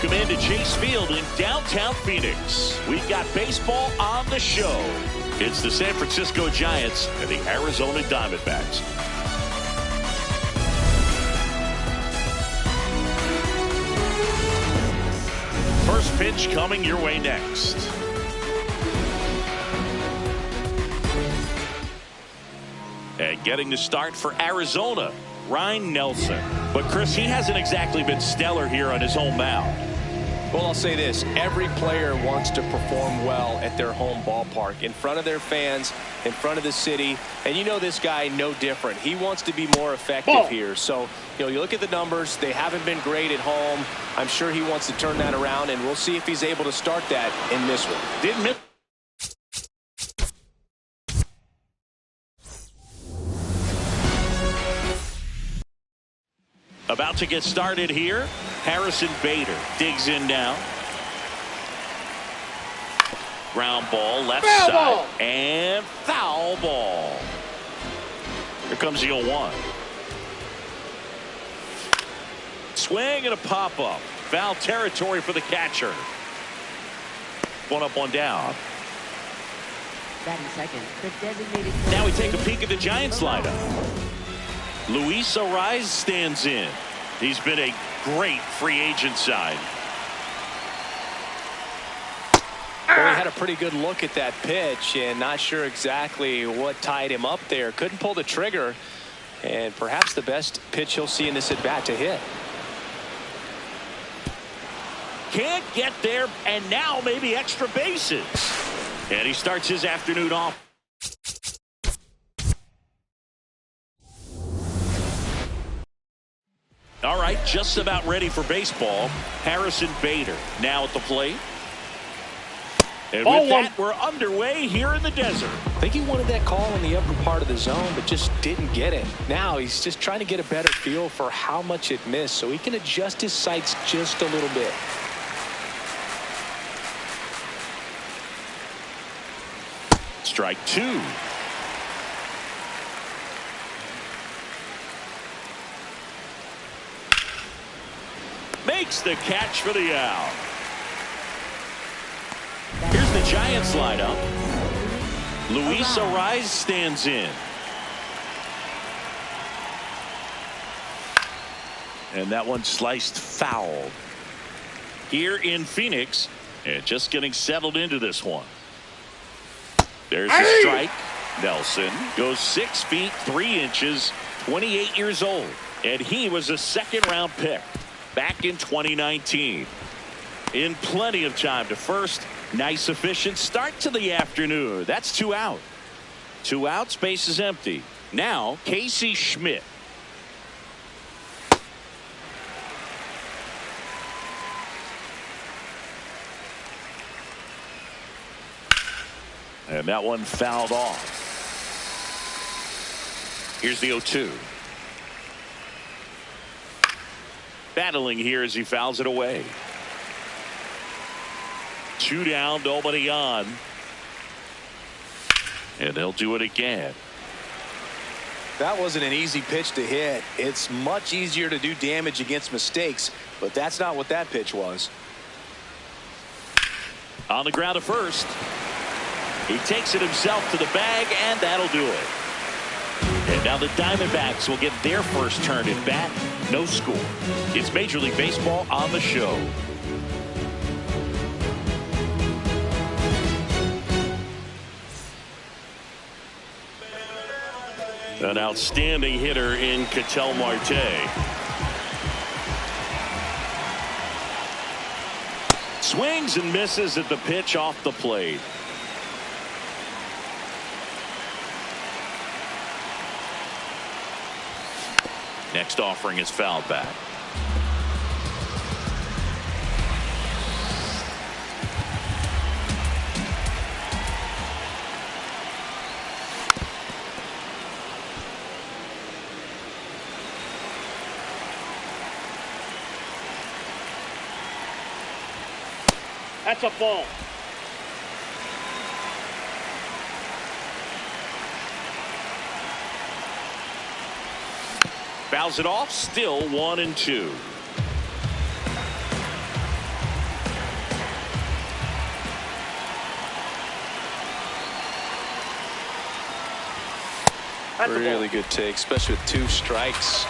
Welcome into Chase Field in downtown Phoenix. We've got baseball on the show. It's the San Francisco Giants and the Arizona Diamondbacks. First pitch coming your way next. And getting the start for Arizona, Ryne Nelson. But Chris, he hasn't exactly been stellar here on his home mound. Well, I'll say this. Every player wants to perform well at their home ballpark, in front of their fans, in front of the city. And you know this guy no different. He wants to be more effective here. So, you look at the numbers. They haven't been great at home. I'm sure he wants to turn that around, and we'll see if he's able to start that in this one. Didn't miss. About to get started here. Harrison Bader digs in now. Ground ball, left side, and foul ball. Here comes the 0-1. Swing and a pop-up. Foul territory for the catcher. One up, one down. Batting second, the designated. Now we take a peek at the Giants lineup. Luis Arraez stands in. He's been a great free agent sign. Well, he had a pretty good look at that pitch and not sure exactly what tied him up there. Couldn't pull the trigger, and perhaps the best pitch he'll see in this at bat to hit. Can't get there, and now maybe extra bases. And he starts his afternoon off. All right, just about ready for baseball. Harrison Bader now at the plate. And with that, we're underway here in the desert. I think he wanted that call in the upper part of the zone, but just didn't get it. Now he's just trying to get a better feel for how much it missed so he can adjust his sights just a little bit. Strike two. Makes the catch for the out. Here's the Giants lineup. Luis Arraez stands in. And that one sliced foul. Here in Phoenix, and just getting settled into this one. There's the strike. Nelson goes 6 feet 3 inches, 28 years old, and he was a second-round pick back in 2019. In plenty of time to first. Nice efficient start to the afternoon. That's 2 out. 2 outs, base is empty. Now Casey Schmidt. And that one fouled off. Here's the 0-2. Battling here as he fouls it away. 2 down, nobody on. And they'll do it again. That wasn't an easy pitch to hit. It's much easier to do damage against mistakes, but that's not what that pitch was. On the ground at first. He takes it himself to the bag, and that'll do it. And now the Diamondbacks will get their first turn at bat. No score. It's Major League Baseball on the show. An outstanding hitter in Ketel Marte. Swings and misses at the pitch off the plate. Next offering is fouled back. That's a ball. Fouls it off, still 1-2. That's a ball. Really good take, especially with 2 strikes.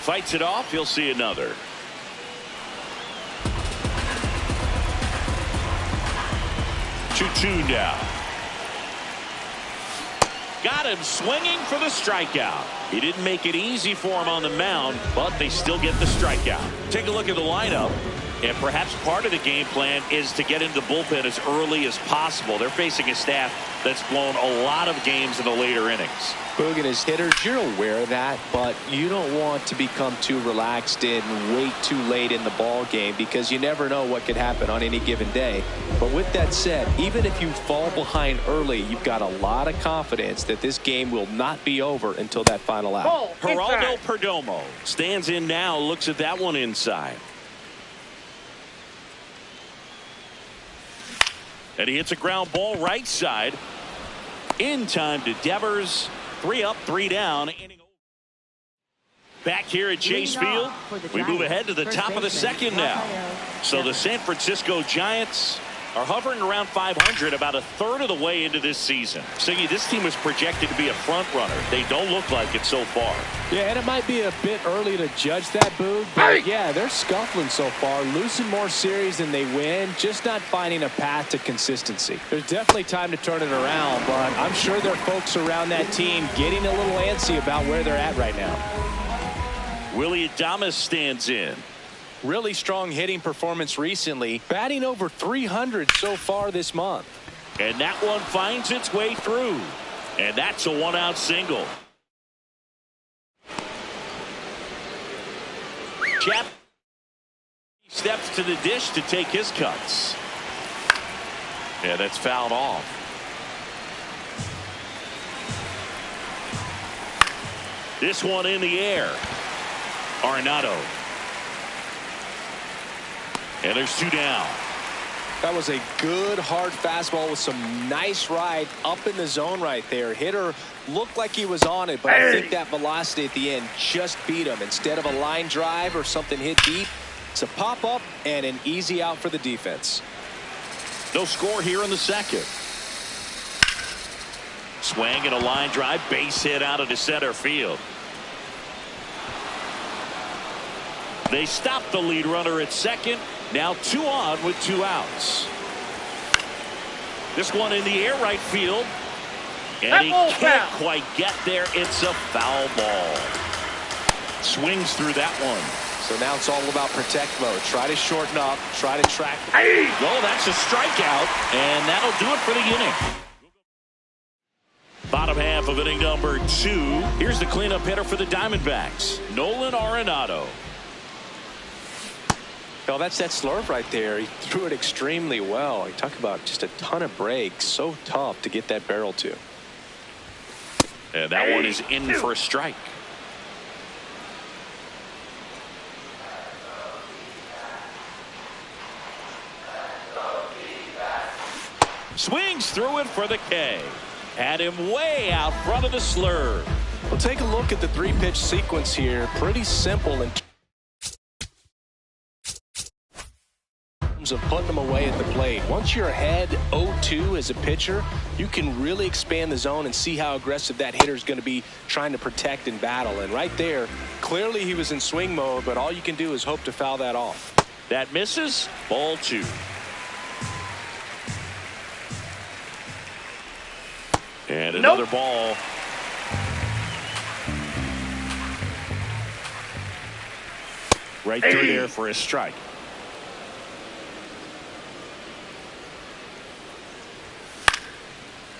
Fights it off. He'll see another. Two now. Got him swinging for the strikeout. He didn't make it easy for him on the mound, but they still get the strikeout. Take a look at the lineup, and perhaps part of the game plan is to get into the bullpen as early as possible. They're facing a staff that's blown a lot of games in the later innings. Boog and his hitters, you're aware of that, but you don't want to become too relaxed and wait too late in the ball game because you never know what could happen on any given day. But with that said, even if you fall behind early, you've got a lot of confidence that this game will not be over until that final out. Ball. Geraldo Inside. Perdomo stands in now, looks at that one inside. And he hits a ground ball right side. In time to Devers. 3 up, 3 down. Back here at Chase Field, we move ahead to the top of the second now. So the San Francisco Giants are hovering around 500, about a third of the way into this season. Siggy, this team was projected to be a front runner. They don't look like it so far. Yeah, and it might be a bit early to judge that, Boog, but yeah, they're scuffling so far, losing more series than they win, just not finding a path to consistency. There's definitely time to turn it around, but I'm sure there are folks around that team getting a little antsy about where they're at right now. Willy Adames stands in. Really strong hitting performance recently, batting over 300 so far this month. And that one finds its way through. And that's a 1-out single. Jeff steps to the dish to take his cuts. Yeah, that's fouled off. This one in the air. Arenado. And there's 2 down. That was a good hard fastball with some nice ride up in the zone right there. Hitter looked like he was on it, but I think that velocity at the end just beat him. Instead of a line drive or something hit deep, it's a pop up and an easy out for the defense. No score here in the second. Swing and a line drive, base hit out of the center field. They stop the lead runner at second. Now 2 on with 2 outs. This one in the air right field. And he can't quite get there. It's a foul ball. Swings through that one. So now it's all about protect mode. Try to shorten up. Try to track. Oh, that's a strikeout. And that'll do it for the inning. Bottom half of inning number 2. Here's the cleanup hitter for the Diamondbacks, Nolan Arenado. Oh, that's that slurve right there. He threw it extremely well. He talked about just a ton of breaks. So tough to get that barrel to. And that one is in for a strike. Swings through it for the K. Had him way out front of the slurve. We'll take a look at the 3-pitch sequence here. Pretty simple in of putting them away at the plate. Once you're ahead 0-2 as a pitcher, you can really expand the zone and see how aggressive that hitter is going to be trying to protect and battle. And right there, clearly he was in swing mode, but all you can do is hope to foul that off. That misses. Ball 2. And another ball. Right through there for a strike.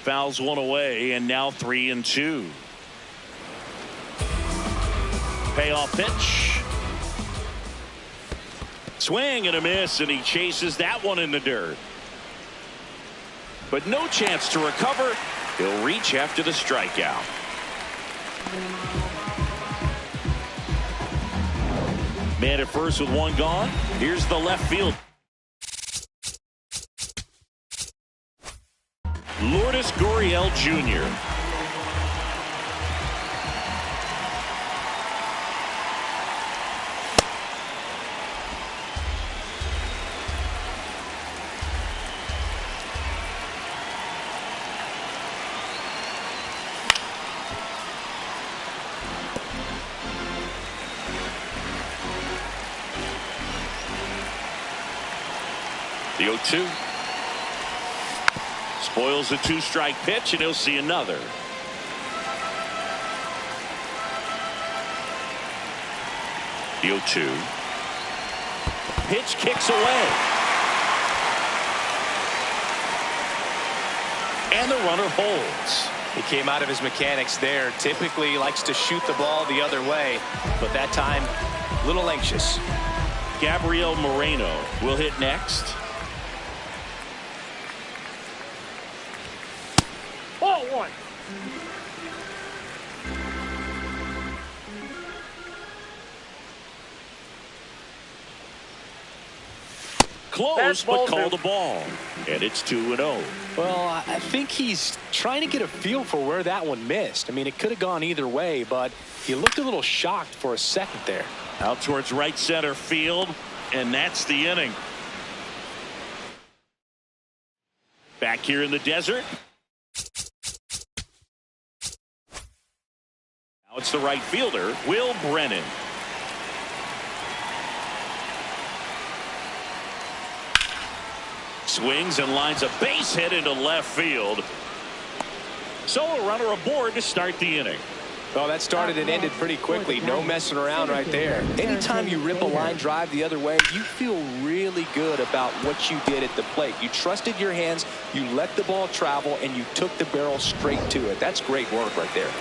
Fouls one away, and now 3-2. Payoff pitch. Swing and a miss, and he chases that one in the dirt. But no chance to recover. He'll reach after the strikeout. Man at first with 1 gone. Here's the left field. Lourdes Gurriel Jr. The 0-2. Spoils the 2-strike pitch, and he'll see another. The 0-2. Pitch kicks away. And the runner holds. He came out of his mechanics there. Typically likes to shoot the ball the other way, but that time a little anxious. Gabriel Moreno will hit next. Ball one. Close, but Fastball called two. a ball. And it's 2-0. Well, I think he's trying to get a feel for where that one missed. I mean, it could have gone either way, but he looked a little shocked for a second there. Out towards right center field, and that's the inning. Back here in the desert. Now it's the right fielder, Will Brennan. Swings and lines a base hit into left field. So a runner aboard to start the inning. Oh, that started and ended pretty quickly. No messing around right there. Anytime you rip a line drive the other way, you feel really good about what you did at the plate. You trusted your hands, you let the ball travel, and you took the barrel straight to it. That's great work right there.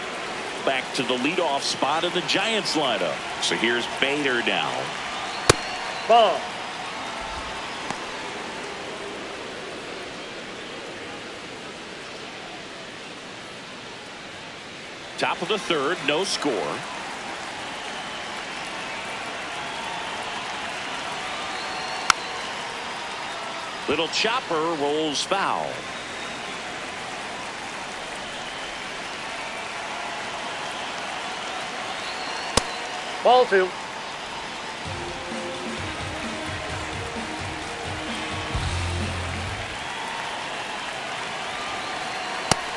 Back to the leadoff spot of the Giants lineup. So here's Bader now. Ball. Top of the third, no score. Little chopper rolls foul. Ball two.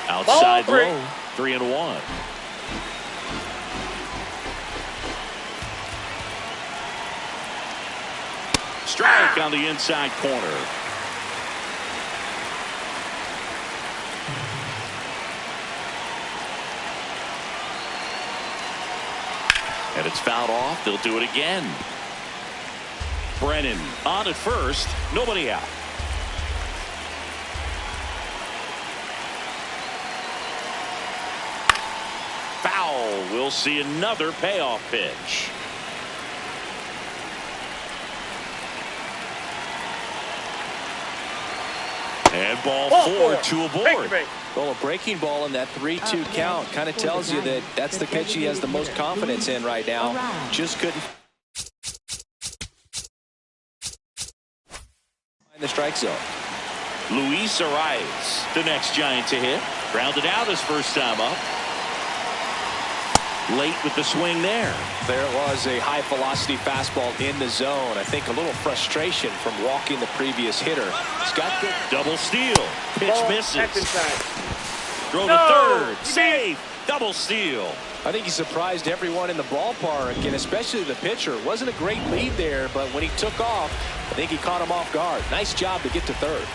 Outside Ball three. low, 3-1. Strike on the inside corner. And it's fouled off. They'll do it again. Brennan on at first. Nobody out. Foul. We'll see another payoff pitch. And ball four, two aboard. Well, a breaking ball in that 3-2 count kind of tells you that that's the pitch he has the most confidence in right now. Just couldn't find the strike zone. Luis Arias, the next Giant to hit. Grounded out his first time up. Late with the swing there. There was a high velocity fastball in the zone. I think a little frustration from walking the previous hitter. He's got good. Double steal. Pitch Ball, misses. Throw No, to third. he Safe. Double steal. I think he surprised everyone in the ballpark, and especially the pitcher. It wasn't a great lead there, but when he took off, I think he caught him off guard. Nice job to get to third.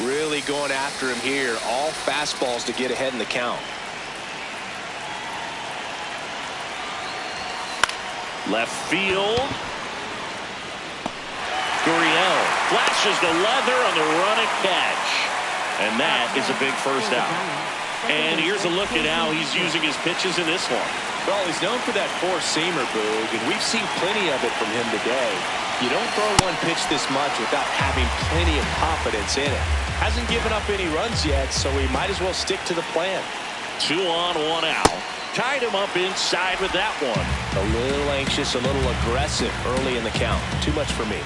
Really going after him here. All fastballs to get ahead in the count. Left field. Gurriel flashes the leather on the running catch. And that is a big first out. And here's a look at how he's using his pitches in this one. Well, he's known for that four-seamer, Boog, and we've seen plenty of it from him today. You don't throw one pitch this much without having plenty of confidence in it. Hasn't given up any runs yet, so we might as well stick to the plan. 2 on, 1 out. Tied him up inside with that one. A little anxious, a little aggressive early in the count. Too much for me.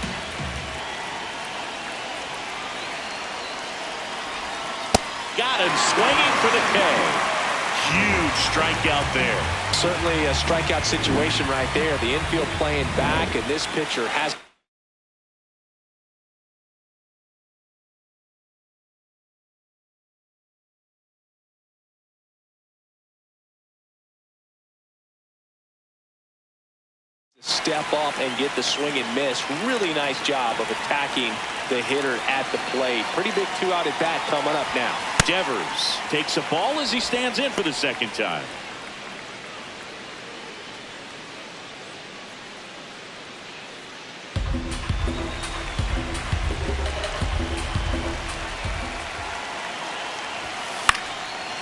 Got him swinging for the K. Huge strikeout there. Certainly a strikeout situation right there. The infield playing back, and this pitcher has step up and get the swing and miss. Really nice job of attacking the hitter at the plate. Pretty big 2-out at bat coming up now. Devers takes a ball as he stands in for the second time.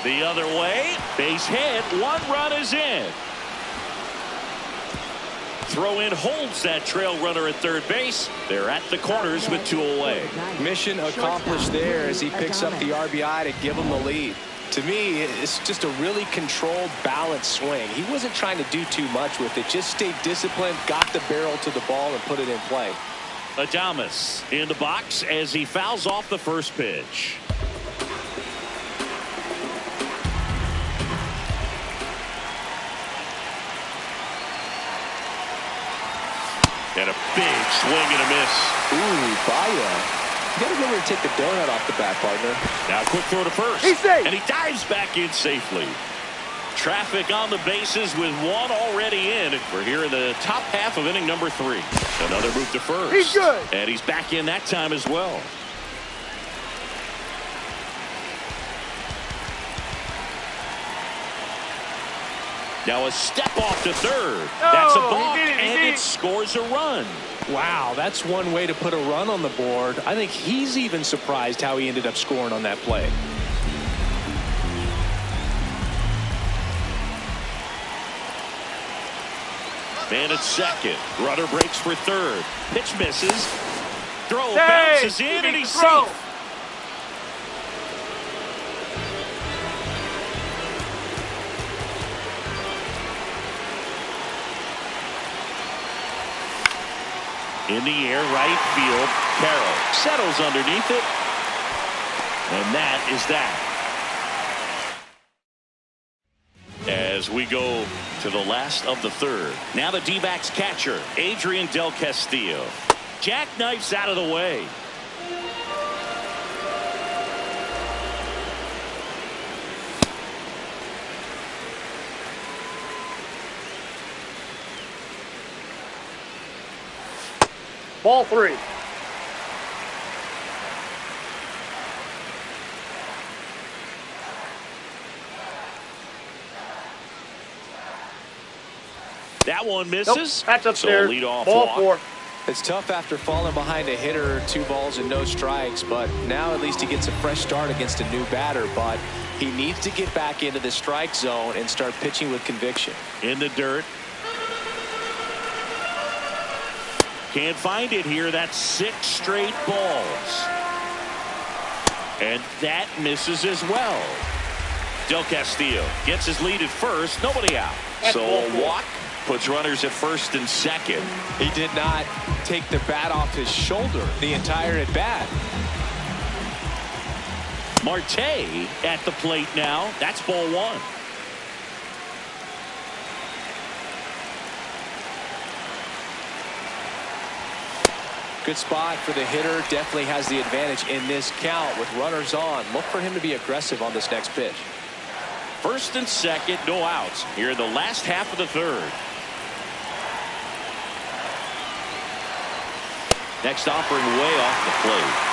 The other way, base hit, 1 run is in. Throw in holds that trail runner at third base. They're at the corners with 2 away. Mission accomplished there as he picks up the RBI to give him the lead. To me, it's just a really controlled, balanced swing. He wasn't trying to do too much with it. Just stayed disciplined, got the barrel to the ball, and put it in play. Adames in the box as he fouls off the first pitch. And a big swing and a miss. Ooh, Baia. You got to go over and take the donut off the bat, partner. Now a quick throw to first. He's safe. And he dives back in safely. Traffic on the bases with 1 already in. We're here in the top half of inning number 3. Another move to first. He's good. And he's back in that time as well. Now a step off to third. That's a balk, and it scores a run. Wow, that's one way to put a run on the board. I think he's even surprised how he ended up scoring on that play. Man at second. Runner breaks for third. Pitch misses. Throw bounces in, and he's safe. In the air, right field. Carroll settles underneath it. And that is that. As we go to the last of the third. Now the D-backs catcher, Adrian Del Castillo. Jackknifes out of the way. Ball 3. That one misses. Nope, that's upstairs. So lead off Ball walk. 4. It's tough after falling behind a hitter, 2 balls and no strikes, but now at least he gets a fresh start against a new batter. But he needs to get back into the strike zone and start pitching with conviction. In the dirt. Can't find it here. That's 6 straight balls. And that misses as well. Del Castillo gets his lead at first. Nobody out. That's So ball a 4. walk puts runners at first and second. He did not take the bat off his shoulder the entire at bat. Marte at the plate now. That's ball 1. Good spot for the hitter. Definitely has the advantage in this count with runners on. Look for him to be aggressive on this next pitch. First and second, no outs here in the last half of the third. Next offering way off the plate.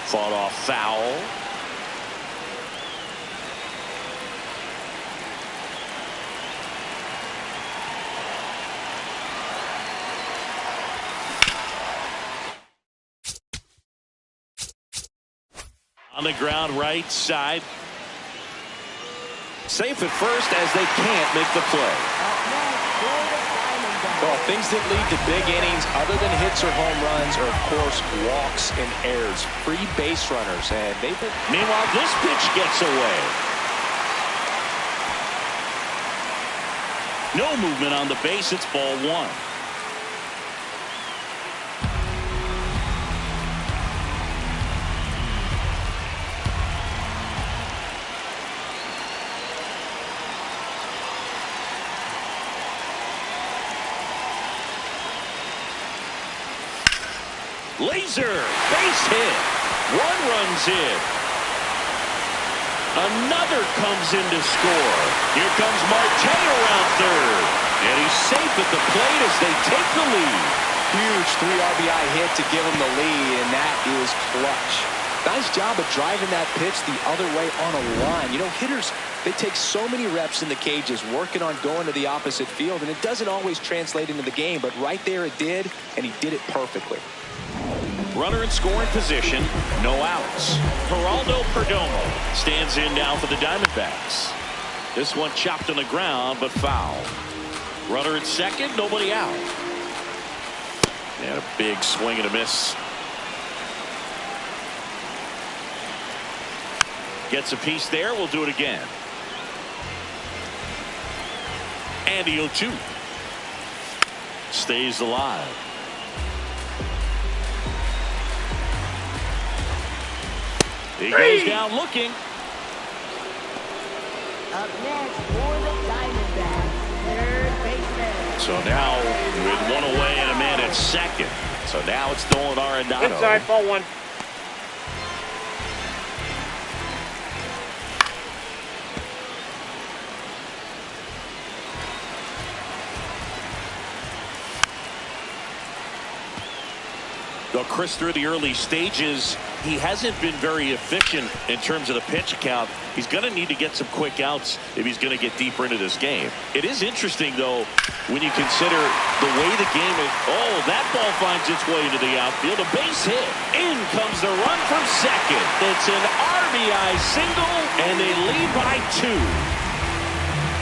Fought off foul. On the ground right side. Safe at first as they can't make the play. Well, things that lead to big innings other than hits or home runs are, of course, walks and errors. Free base runners, and they've been... Meanwhile, this pitch gets away. No movement on the base. It's ball one. Laser base hit. One runs in. Another comes in to score. Here comes Marte around third. And he's safe at the plate as they take the lead. Huge 3 RBI hit to give him the lead, and that is clutch. Nice job of driving that pitch the other way on a line. You know, hitters, they take so many reps in the cages working on going to the opposite field, and it doesn't always translate into the game, but right there it did, and he did it perfectly. Runner in scoring position, no outs. Geraldo Perdomo stands in now for the Diamondbacks. This one chopped on the ground, but foul. Runner at second, nobody out. And a big swing and a miss. Gets a piece there. We'll do it again. And the 0-2. Stays alive. He goes down looking. Up next for the Diamondbacks, third baseman. So now with one away and a man at second. So now it's Nolan Arenado. Inside, ball one. Though Chris, through the early stages, he hasn't been very efficient in terms of the pitch count. He's going to need to get some quick outs if he's going to get deeper into this game. It is interesting, though, when you consider the way the game is. Oh, that ball finds its way into the outfield. A base hit. In comes the run from second. It's an RBI single, and they lead by 2.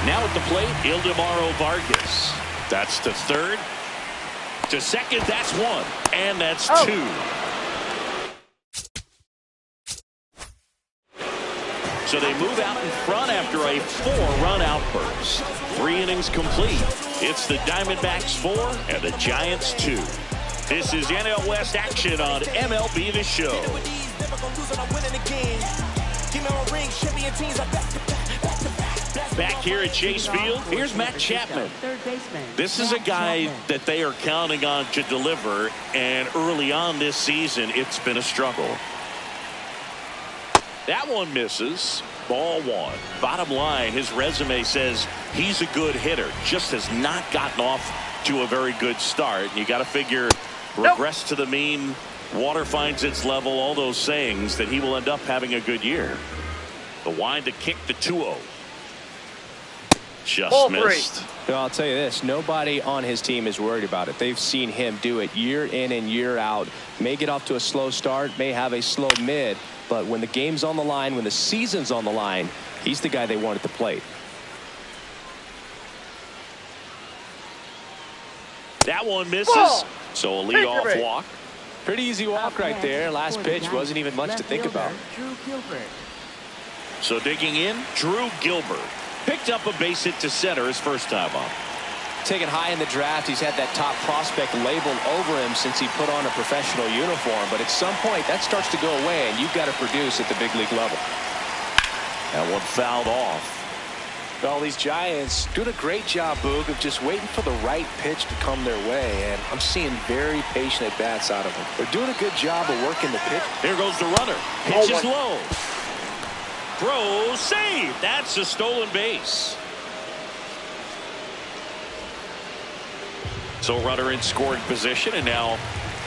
Now at the plate, Ildemaro Vargas. That's to third. To second, that's 1. And that's 2. So they move out in front after a 4-run outburst. 3 innings complete. It's the Diamondbacks 4 and the Giants 2. This is NL West action on MLB The Show. Back here at Chase Field, here's Matt Chapman. This is a guy that they are counting on to deliver, and early on this season, it's been a struggle. That one misses. Ball 1. Bottom line, his resume says he's a good hitter, just has not gotten off to a very good start. You got to figure regress to the mean, water finds its level, all those sayings, that he will end up having a good year. The wind to kick the 2-0. Just Ball missed. Well, I'll tell you this, nobody on his team is worried about it. They've seen him do it year in and year out. May get off to a slow start, may have a slow mid, but when the game's on the line, when the season's on the line, he's the guy they want at the plate. That one misses. Ball. So a leadoff walk. Pretty easy walk right there. Last pitch wasn't even much to think about. Drew Gilbert. So digging in, Drew Gilbert. Picked up a base hit to center his first time up. Taken high in the draft, he's had that top prospect labeled over him since he put on a professional uniform. But at some point, that starts to go away, and you've got to produce at the big league level. That one fouled off. All these Giants doing a great job, Boog, of just waiting for the right pitch to come their way. And I'm seeing very patient at-bats out of them. They're doing a good job of working the pitch. Here goes the runner. Pitch is low. Throw, save. That's a stolen base. So runner in scoring position, and now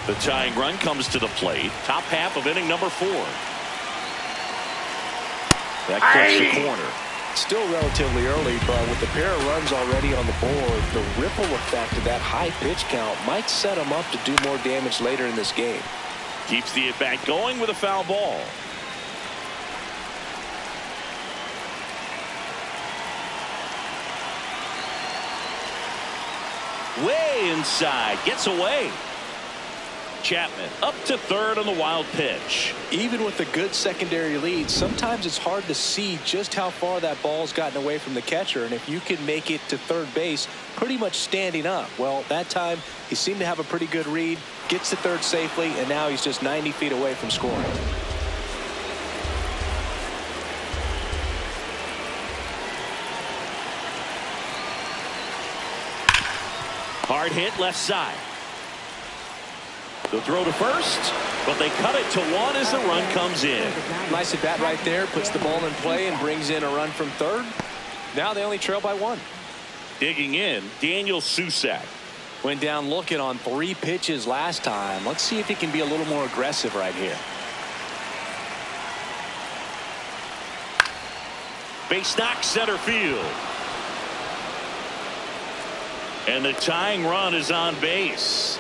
the tying run comes to the plate. Top half of inning number 4. That cuts the corner. Still relatively early, but with the pair of runs already on the board, the ripple effect of that high pitch count might set him up to do more damage later in this game. Keeps the at-bat going with a foul ball. Way inside, gets away. Chapman up to third on the wild pitch. Even with a good secondary lead, sometimes it's hard to see just how far that ball's gotten away from the catcher. And if you can make it to third base pretty much standing up, well, that time he seemed to have a pretty good read, gets to third safely, and now he's just 90 feet away from scoring. Hard hit left side. The throw to first, but they cut it to one as the run comes in. Nice at bat right there, puts the ball in play and brings in a run from third. Now they only trail by one. Digging in, Daniel Susac. Went down looking on 3 pitches last time. Let's see if he can be a little more aggressive right here. Base knock center field. And the tying run is on base.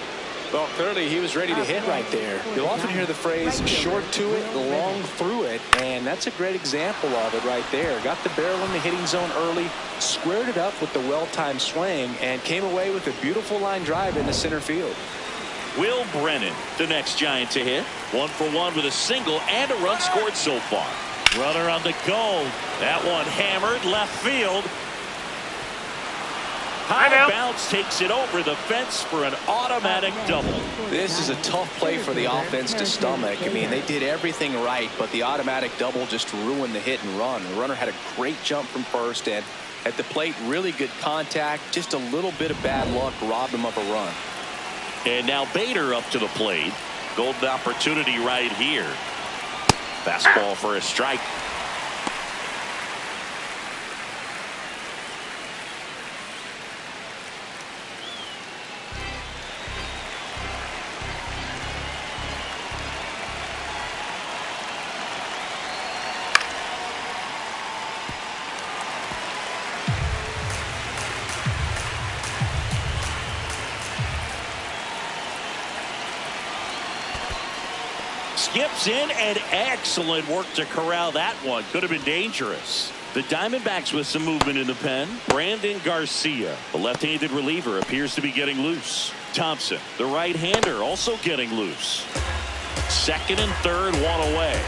Well, clearly he was ready to hit right there. You'll often hear the phrase short to it, long through it, and that's a great example of it right there. Got the barrel in the hitting zone early, squared it up with the well-timed swing, and came away with a beautiful line drive into center field. Will Brennan, the next Giant to hit. 1 for 1 with a single and a run scored so far. Runner on the go. That one hammered left field. High bounce takes it over the fence for an automatic double. This is a tough play for the offense to stomach. I mean, they did everything right, but the automatic double just ruined the hit and run. The runner had a great jump from first, and at the plate, really good contact. Just a little bit of bad luck robbed him of a run. And now Bader up to the plate. Golden opportunity right here. Fastball for a strike. Skips in, and excellent work to corral that one. Could have been dangerous. The Diamondbacks with some movement in the pen. Brandon Garcia, the left-handed reliever, appears to be getting loose. Thompson, the right-hander, also getting loose. Second and third, one away.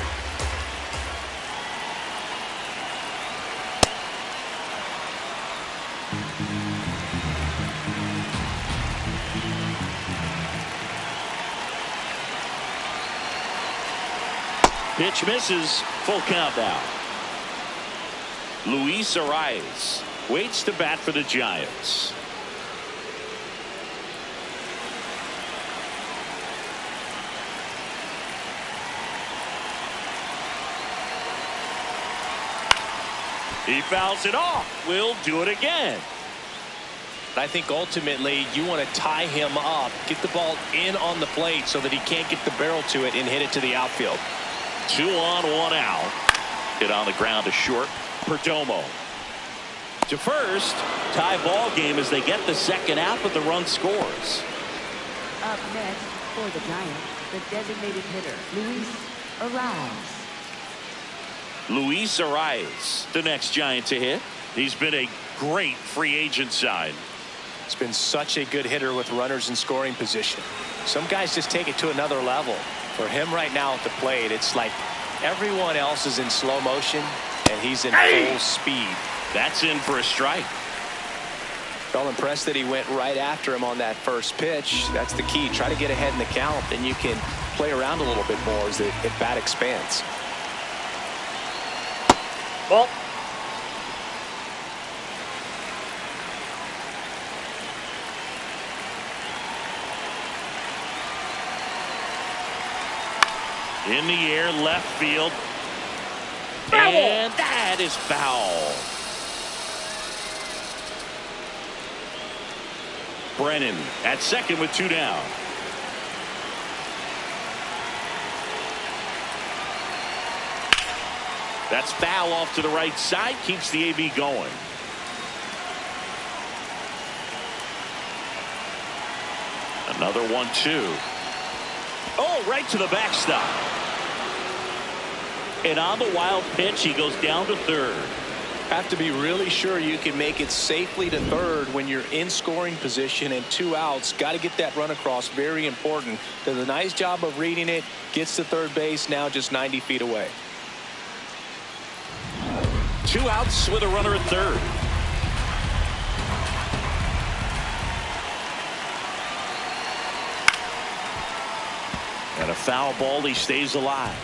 Pitch misses. Full count now. Luis Arias waits to bat for the Giants. He fouls it off. Will do it again. I think ultimately you want to tie him up, get the ball in on the plate so that he can't get the barrel to it and hit it to the outfield. 2 on, 1 out. Hit on the ground to short. Perdomo to first. Tie ball game as they get the second out, but the run scores. Up next for the Giants, the designated hitter, Luis Arias. Luis Arias, the next Giant to hit. He's been a great free agent sign. He's been such a good hitter with runners in scoring position. Some guys just take it to another level. For him right now at the plate, it's like everyone else is in slow motion and he's in full speed. That's in for a strike. Felt impressed that he went right after him on that first pitch. That's the key. Try to get ahead in the count, then you can play around a little bit more as the at bat expands. Ball. In the air, left field. And that is foul. Brennan at second with 2 down. That's foul off to the right side. Keeps the AB going. Another 1-2. Oh, right to the backstop. And on the wild pitch, he goes down to third. Have to be really sure you can make it safely to third when you're in scoring position and 2 outs. Got to get that run across. Very important. Does a nice job of reading it. Gets to third base. Now just 90 feet away. 2 outs with a runner at third. And a foul ball. He stays alive.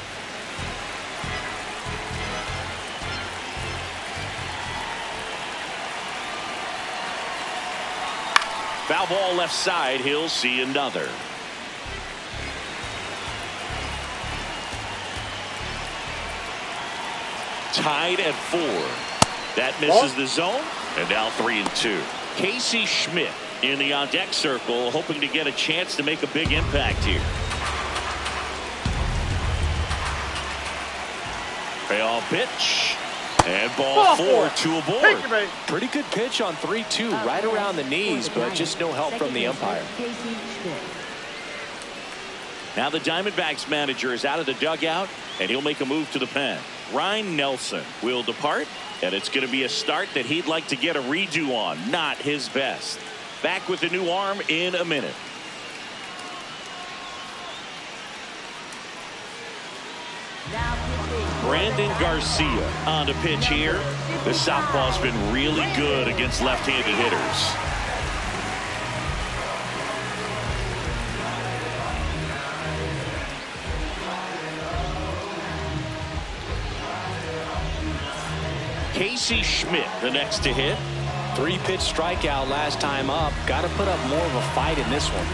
Foul ball left side. He'll see another. Tied at 4. That misses the zone. And now 3-2. Casey Schmidt in the on deck circle, hoping to get a chance to make a big impact here. Payoff pitch. And ball 4, 2 aboard. Pretty good pitch on 3-2, right around the knees, but just no help from the umpire. Now the Diamondbacks manager is out of the dugout, and he'll make a move to the pen. Ryan Nelson will depart, and it's going to be a start that he'd like to get a redo on. Not his best. Back with the new arm in a minute. Brandon Garcia on the pitch here. The southpaw's been really good against left-handed hitters. Casey Schmidt the next to hit. 3-pitch strikeout last time up. Got to put up more of a fight in this one.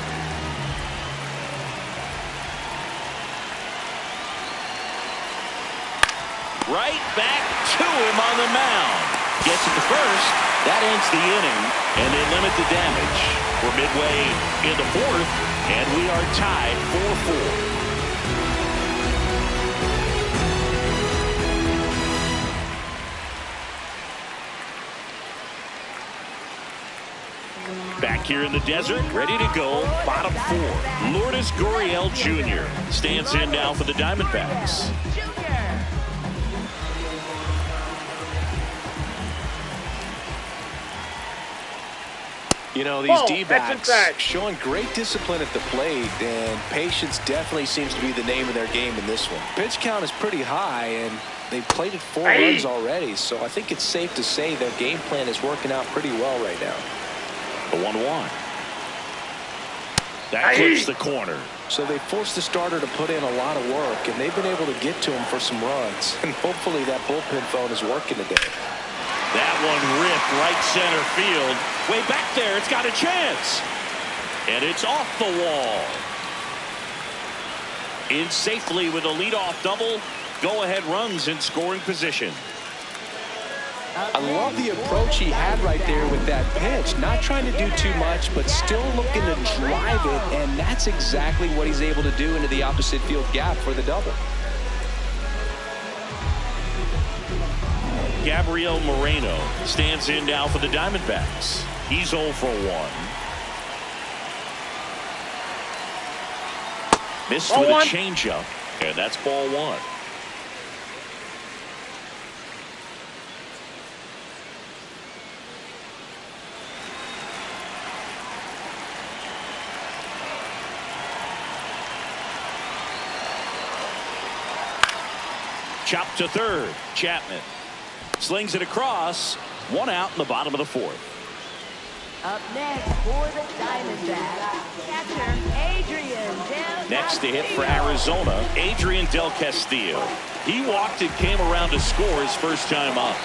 Right back to him on the mound. Gets it to first. That ends the inning, and they limit the damage. We're midway in the 4th, and we are tied 4-4. Back here in the desert, ready to go, bottom 4. Lourdes Gurriel Jr. stands in now for the Diamondbacks. You know, these D-backs showing great discipline at the plate, and patience definitely seems to be the name of their game in this one. Pitch count is pretty high, and they've plated 4 runs already, so I think it's safe to say their game plan is working out pretty well right now. The 1-1. That clips the corner. So they forced the starter to put in a lot of work, and they've been able to get to him for some runs. And hopefully that bullpen phone is working today. That one ripped right center field. Way back there, it's got a chance. And it's off the wall. In safely with a leadoff double. Go-ahead runs in scoring position. I love the approach he had right there with that pitch. Not trying to do too much, but still looking to drive it, and that's exactly what he's able to do into the opposite field gap for the double. Gabriel Moreno stands in now for the Diamondbacks. He's 0 for 1. Missed with a changeup, and that's ball 1. Chopped to third. Chapman slings it across. 1 out in the bottom of the 4th. Up next for the Diamondbacks, catcher Adrian Del Next to hit for Arizona, Adrian Del Castillo. He walked and came around to score his first time up.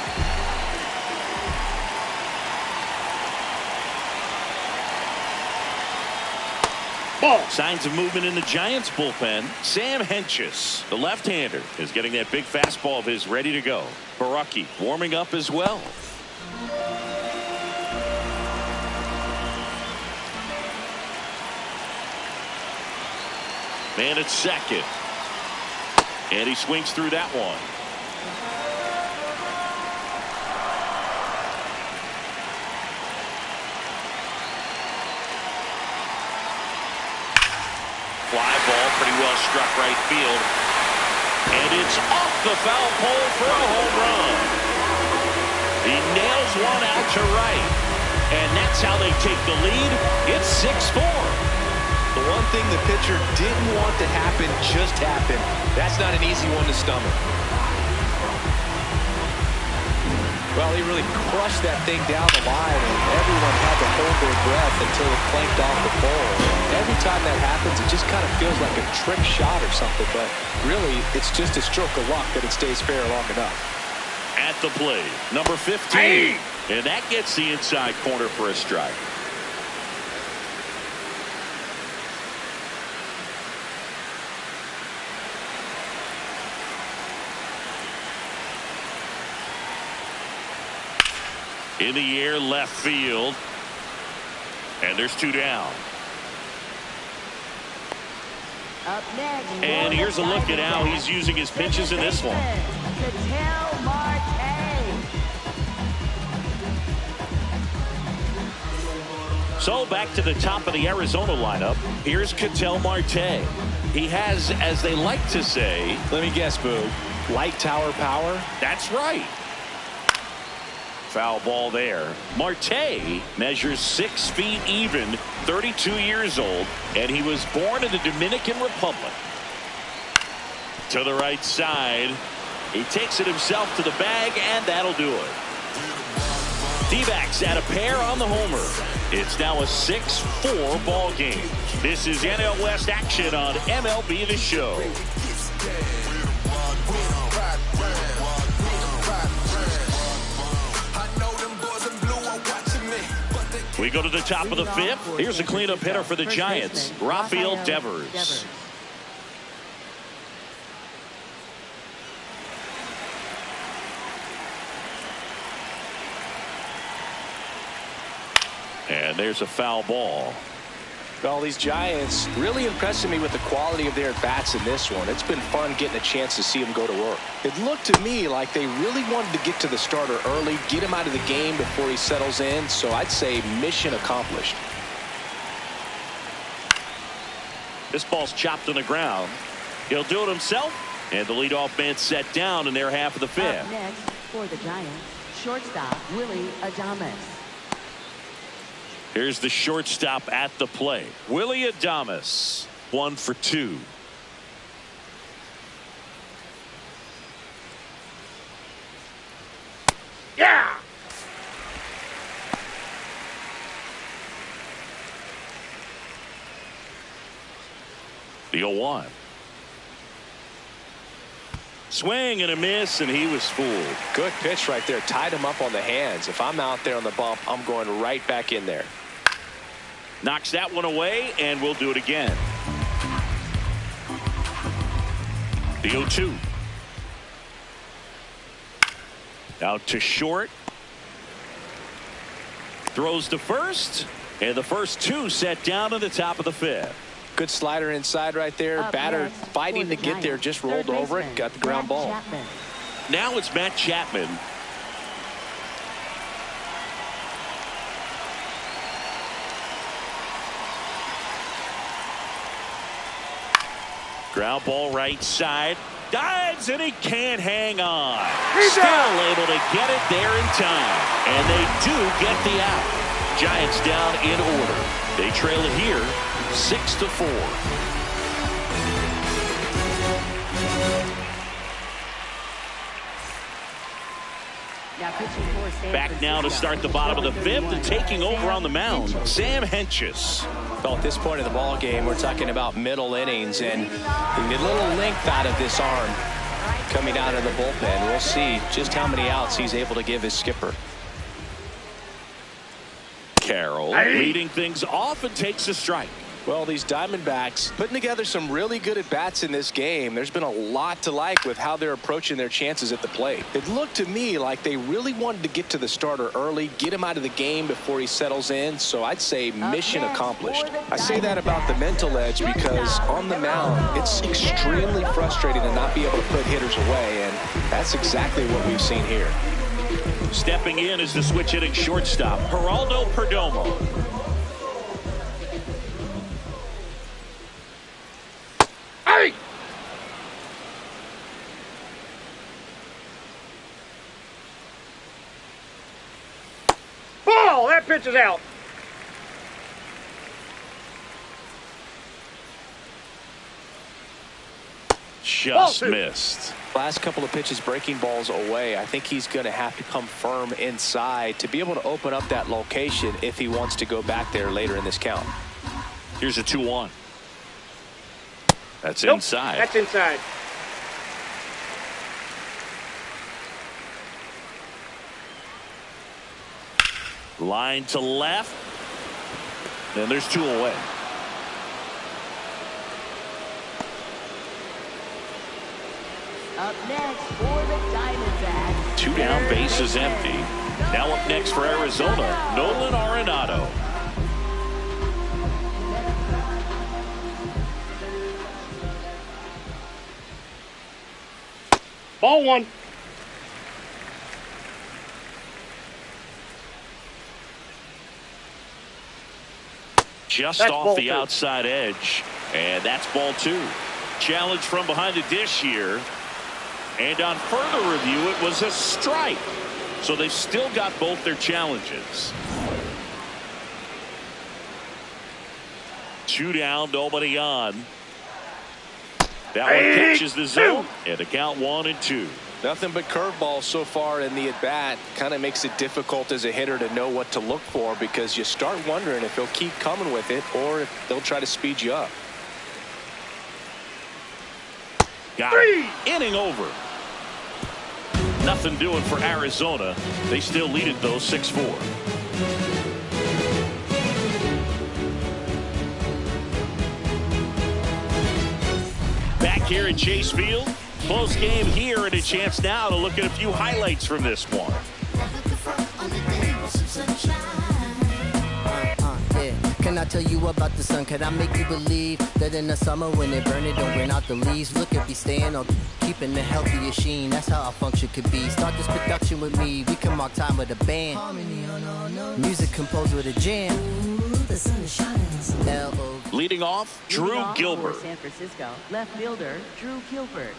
Signs of movement in the Giants bullpen. Sam Hentges, the left-hander, is getting that big fastball of his ready to go. Baraki warming up as well. Man at second. And he swings through that one. Fly ball, pretty well struck right field. And it's off the foul pole for a home run. to right. And that's how they take the lead. It's 6-4. The one thing the pitcher didn't want to happen just happened. That's not an easy one to stomach. Well, he really crushed that thing down the line, and everyone had to hold their breath until it clanked off the pole. Every time that happens, it just kind of feels like a trick shot or something, but really, it's just a stroke of luck that it stays fair long enough. At the plate, number 15. Hey! And that gets the inside corner for a strike. In the air, left field. And there's 2 down. Up next, And here's a look at how he's using his pitches in this one. Ketel Marte. So back to the top of the Arizona lineup. Here's Ketel Marte. He has, as they like to say, Let me guess, Boo. Light tower power? that's right. Foul ball there. Marte measures 6 feet even, 32 years old, and he was born in the Dominican Republic. To the right side. He takes it himself to the bag, and that'll do it. D-backs at a pair on the homer. It's now a 6-4 ball game. This is NL West action on MLB The Show. We go to the top of the 5th. Here's a cleanup hitter for the Giants, Rafael Devers. And there's a foul ball. Well, these Giants really impressing me with the quality of their bats in this one. It's been fun getting a chance to see them go to work. It looked to me like they really wanted to get to the starter early, get him out of the game before he settles in. So I'd say mission accomplished. This ball's chopped on the ground. He'll do it himself. And the leadoff man set down in their half of the 5th. Up next for the Giants, shortstop Willy Adames. Here's the shortstop at the plate. Willy Adames, 1 for 2. Yeah! The 0-1. Swing and a miss, and he was fooled. Good pitch right there. Tied him up on the hands. If I'm out there on the bump, I'm going right back in there. Knocks that one away, and we'll do it again. The 0-2. Out to short. Throws to first, and the first 2 set down at the top of the 5th. Good slider inside right there. Up Batter next fighting for to the get there. Giants, Just rolled third over it. baseman, Got the ground Matt ball. Chapman. Now it's Matt Chapman. Ground ball right side. Dives, and he can't hang on. Still able to get it there in time. And they do get the out. Giants down in order. They trail it here 6-4. Back now to start the bottom of the 5th and taking over on the mound, Sam Hentges. Well, at this point in the ball game, we're talking about middle innings, and a little length out of this arm coming out of the bullpen. We'll see just how many outs he's able to give his skipper. Carroll leading things off and takes a strike. Well, these Diamondbacks putting together some really good at-bats in this game. There's been a lot to like with how they're approaching their chances at the plate. It looked to me like they really wanted to get to the starter early, get him out of the game before he settles in. So I'd say mission accomplished. I say that about the mental edge because on the mound, it's extremely frustrating to not be able to put hitters away, and that's exactly what we've seen here. Stepping in is the switch hitting shortstop, Geraldo Perdomo. that pitch is out. Just missed. Last couple of pitches breaking balls away. I think he's going to have to come firm inside to be able to open up that location if he wants to go back there later in this count. Here's a 2-1. That's Nope, inside. that's inside. Line to left. And there's 2 away. Up next for the Diamondbacks. 2 down, base is empty. Now up next for Arizona, Nolan Arenado. Ball 1. Just That's off ball the 2. outside edge. And that's ball 2. Challenge from behind the dish here. And on further review, it was a strike. So they've still got both their challenges. 2 down, nobody on. That one catches the zone. And the count 1-2. Nothing but curveballs so far in the at-bat. Kind of makes it difficult as a hitter to know what to look for because you start wondering if he'll keep coming with it or if they'll try to speed you up. Got it. Inning over. Nothing doing for Arizona. They still lead it, though, 6-4. Back here at Chase Field. Close game here and a chance now to look at a few highlights from this one. Yeah. Can I tell you about the sun? Can I make you believe that in the summer when it burn it don't bring out the leaves? Look at me staying on keeping the healthiest sheen. That's how our function could be. Start this production with me. We can mark time with a band. Music composed with a jam. Leading off, Drew Leading off Gilbert. for San Francisco, left fielder Drew Gilbert.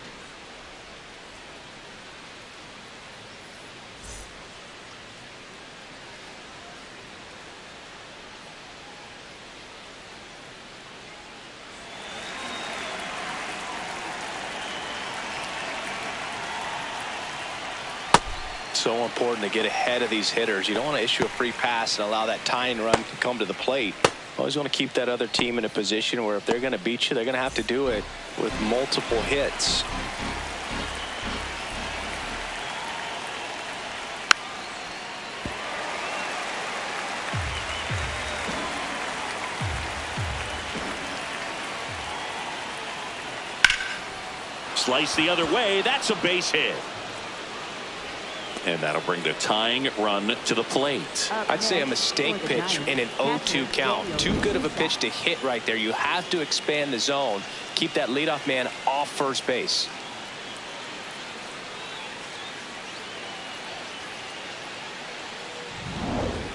So important to get ahead of these hitters. You don't want to issue a free pass and allow that tying run to come to the plate. Always want to keep that other team in a position where if they're going to beat you, they're going to have to do it with multiple hits. Slice the other way. That's a base hit. And that'll bring the tying run to the plate. I'd say a mistake pitch in an 0-2 count. Too good of a pitch to hit right there. You have to expand the zone. Keep that leadoff man off first base.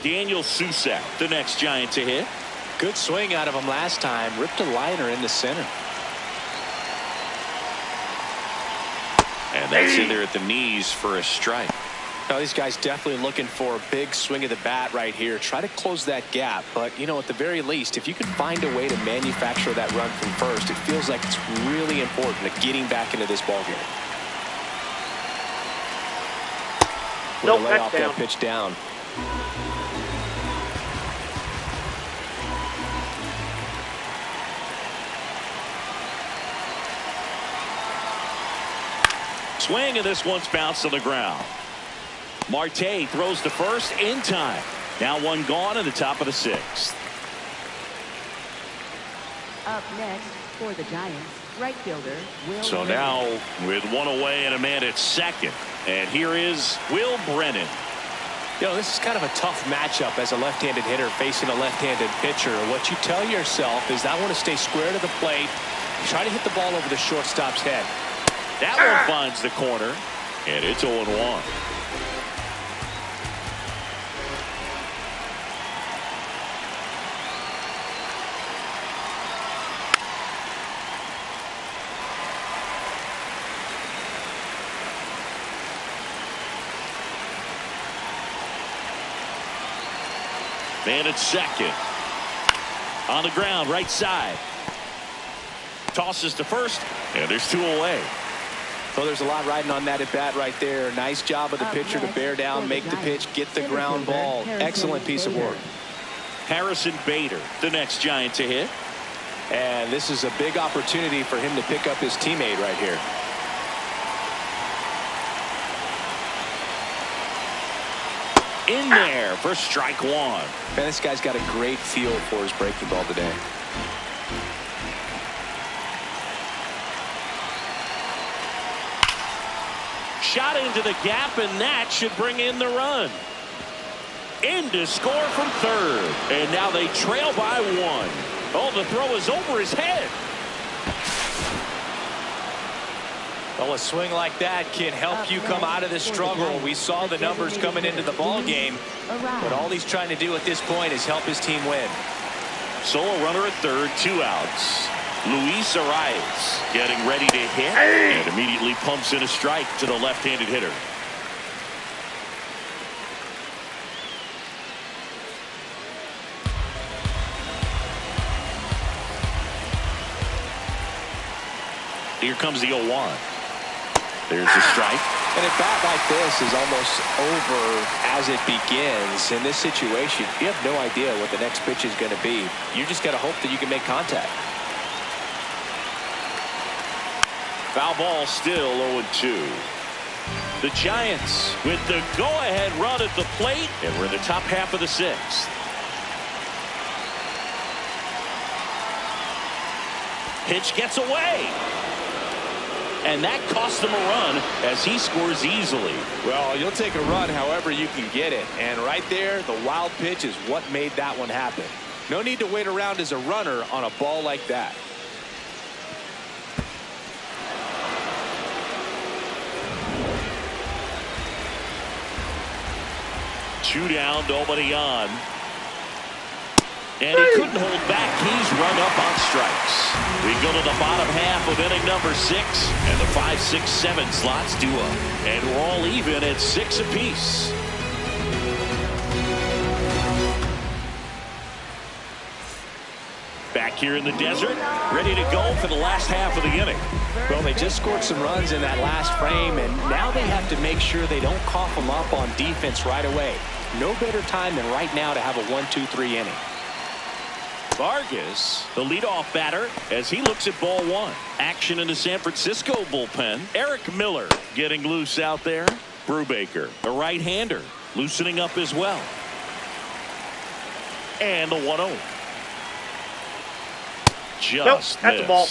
Daniel Susac, the next Giant to hit. Good swing out of him last time. Ripped a liner in the center. And that's in there at the knees for a strike. Now these guys definitely looking for a big swing of the bat right here. Try to close that gap. But, you know, at the very least, if you can find a way to manufacture that run from first, it feels like it's really important to getting back into this ballgame. Nope, lay that's off down. that pitch down. Swing, and this one's bounced on the ground. Marte throws to first in time. Now one gone in the top of the 6th. Up next for the Giants, right fielder Will So Brennan. now with one away and a man at second. And here is Will Brennan. You know, this is kind of a tough matchup as a left-handed hitter facing a left-handed pitcher. What you tell yourself is I want to stay square to the plate, try to hit the ball over the shortstop's head. That one finds the corner, and it's 0-1. Man at second. On the ground, right side. Tosses to first, and there's 2 away. Well, there's a lot riding on that at bat right there. Nice job of the pitcher to bear down, make the pitch, get the ground ball. Excellent piece of work. Harrison Bader, the next Giant to hit. And this is a big opportunity for him to pick up his teammate right here. In there for strike 1. Man, this guy's got a great feel for his breaking ball today. Shot into the gap, and that should bring in the run. In to score from third. And now they trail by 1. Oh, the throw is over his head. Well, a swing like that can help you come out of the struggle. We saw the numbers coming into the ball game, but all he's trying to do at this point is help his team win. Solo runner at third, 2 outs. Luis Arias getting ready to hit and immediately pumps in a strike to the left-handed hitter. Here comes the 0-1. There's a strike. And a bat like this is almost over as it begins. In this situation, you have no idea what the next pitch is going to be. You just got to hope that you can make contact. Foul ball, still 0-2. The Giants with the go-ahead run at the plate, and we're in the top half of the 6th. Pitch gets away. And that cost him a run as he scores easily. Well, you'll take a run however you can get it. And right there, the wild pitch is what made that one happen. No need to wait around as a runner on a ball like that. Two down, nobody on. And he couldn't hold back. He's run up on strikes. We go to the bottom half of inning number 6, and the 5, 6, 7 slots do up. And we're all even at 6 apiece. Back here in the desert, ready to go for the last half of the inning. Well, they just scored some runs in that last frame, and now they have to make sure they don't cough them up on defense right away. No better time than right now to have a 1-2-3 inning. Vargas, the leadoff batter, as he looks at ball 1. Action in the San Francisco bullpen. Eric Miller getting loose out there. Brubaker, the right-hander, loosening up as well. And the 1-0. Just that's a ball.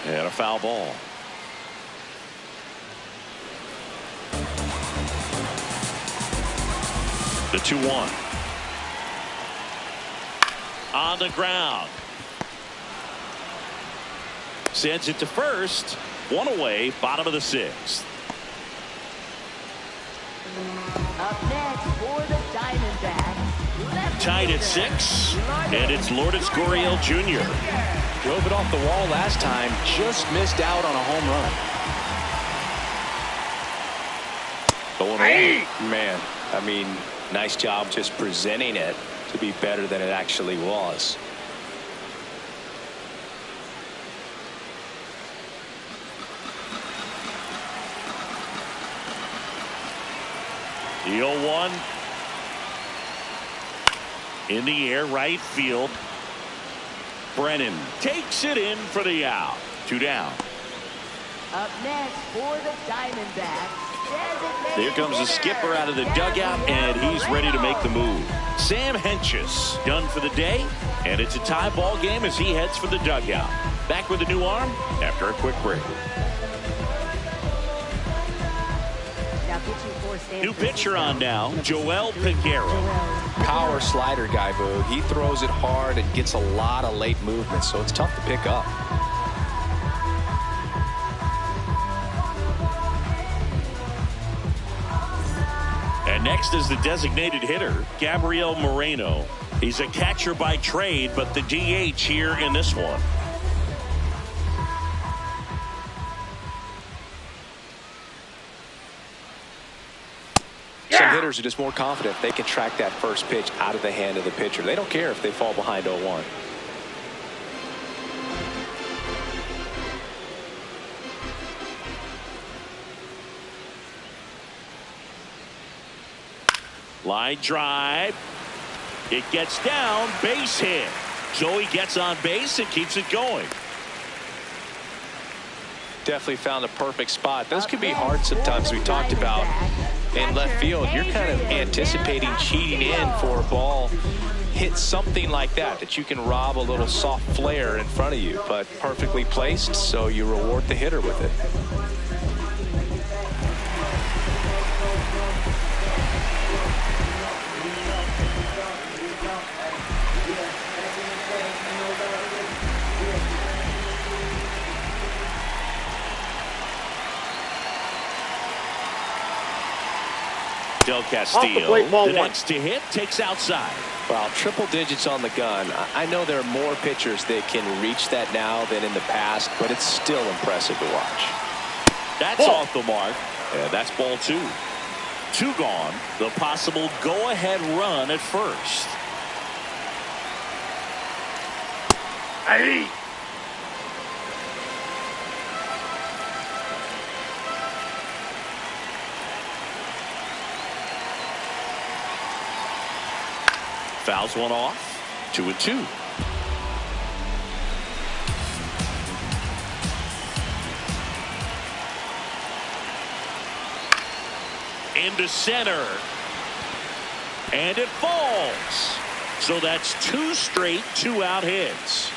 And a foul ball. The 2-1. On the ground. Sends it to first. 1 away, bottom of the 6th. Up next for the Diamondbacks. Tied at 6, and it's Lourdes Gurriel Jr. Drove it off the wall last time, just missed out on a home run. Man, I mean, nice job just presenting it to be better than it actually was. The 0-1 in the air, right field. Brennan takes it in for the out. 2 down. Up next for the Diamondbacks. Here comes the skipper out of the dugout, and he's ready to make the move. Sam Hentges done for the day, and it's a tie ball game as he heads for the dugout. Back with a new arm after a quick break. New pitcher on now, Joel Peguero. Power slider guy, Boo. He throws it hard and gets a lot of late movement, so it's tough to pick up. And next is the designated hitter, Gabriel Moreno. He's a catcher by trade, but the DH here in this one. hitters are just more confident they can track that first pitch out of the hand of the pitcher. They don't care if they fall behind 0-1. Line drive. It gets down, base hit. Joey gets on base and keeps it going. Definitely found the perfect spot. Those can be hard sometimes. We talked about in left field, you're kind of anticipating cheating in for a ball. Hit something like that you can rob a little soft flare in front of you, but perfectly placed, so you reward the hitter with it. Del Castillo, the next to hit, takes outside. Well, triple digits on the gun. I know there are more pitchers that can reach that now than in the past, but it's still impressive to watch. That's off the mark. And that's ball 2. 2 gone. The possible go-ahead run at first. Hey! Fouls one off. 2-2. Into center. And it falls. So that's 2 straight 2-out hits.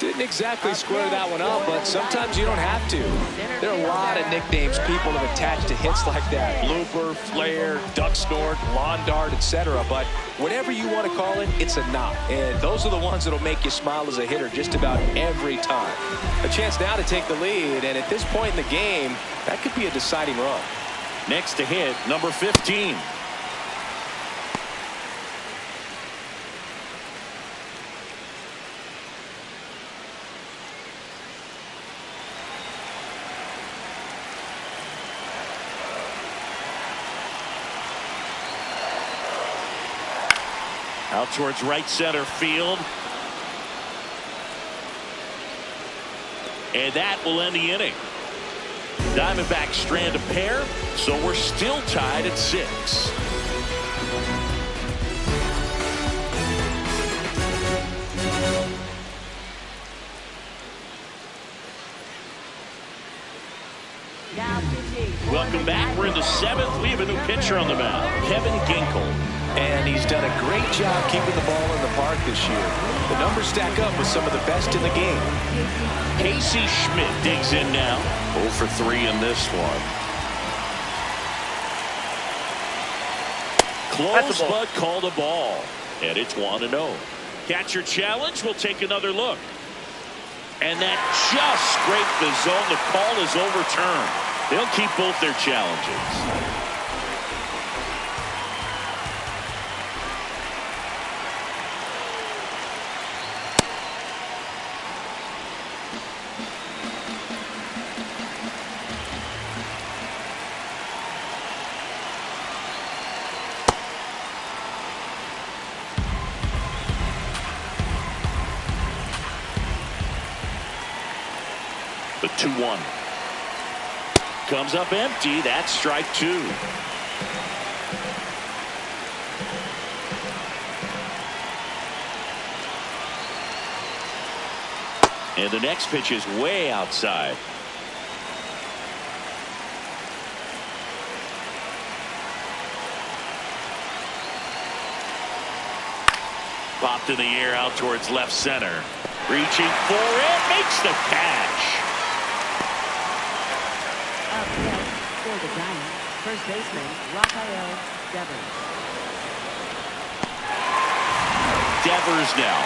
Didn't exactly square that one up, but sometimes you don't have to. There are a lot of nicknames people have attached to hits like that. Blooper, flare, duck snort, lawn dart, etc. But whatever you want to call it, it's a knock. And those are the ones that'll make you smile as a hitter just about every time. A chance now to take the lead, and at this point in the game, that could be a deciding run. Next to hit, number 15. Out towards right center field. And that will end the inning. Diamondbacks strand a pair, so we're still tied at 6. Welcome back. We're in the 7th. We have a new pitcher on the mound, Kevin Ginkel. And he's done a great job keeping the ball in the park this year. The numbers stack up with some of the best in the game. Casey Schmidt digs in now. 0 for 3 in this one. Close, but called a ball. And it's 1-0. Catcher challenge. We'll take another look. And that just scraped the zone. The call is overturned. They'll keep both their challenges. The 2-1. Comes up empty. That's strike 2. And the next pitch is way outside. Popped in the air out towards left center. Reaching for it. Makes the catch. Up next for the Giants, first baseman Rafael Devers. Devers now.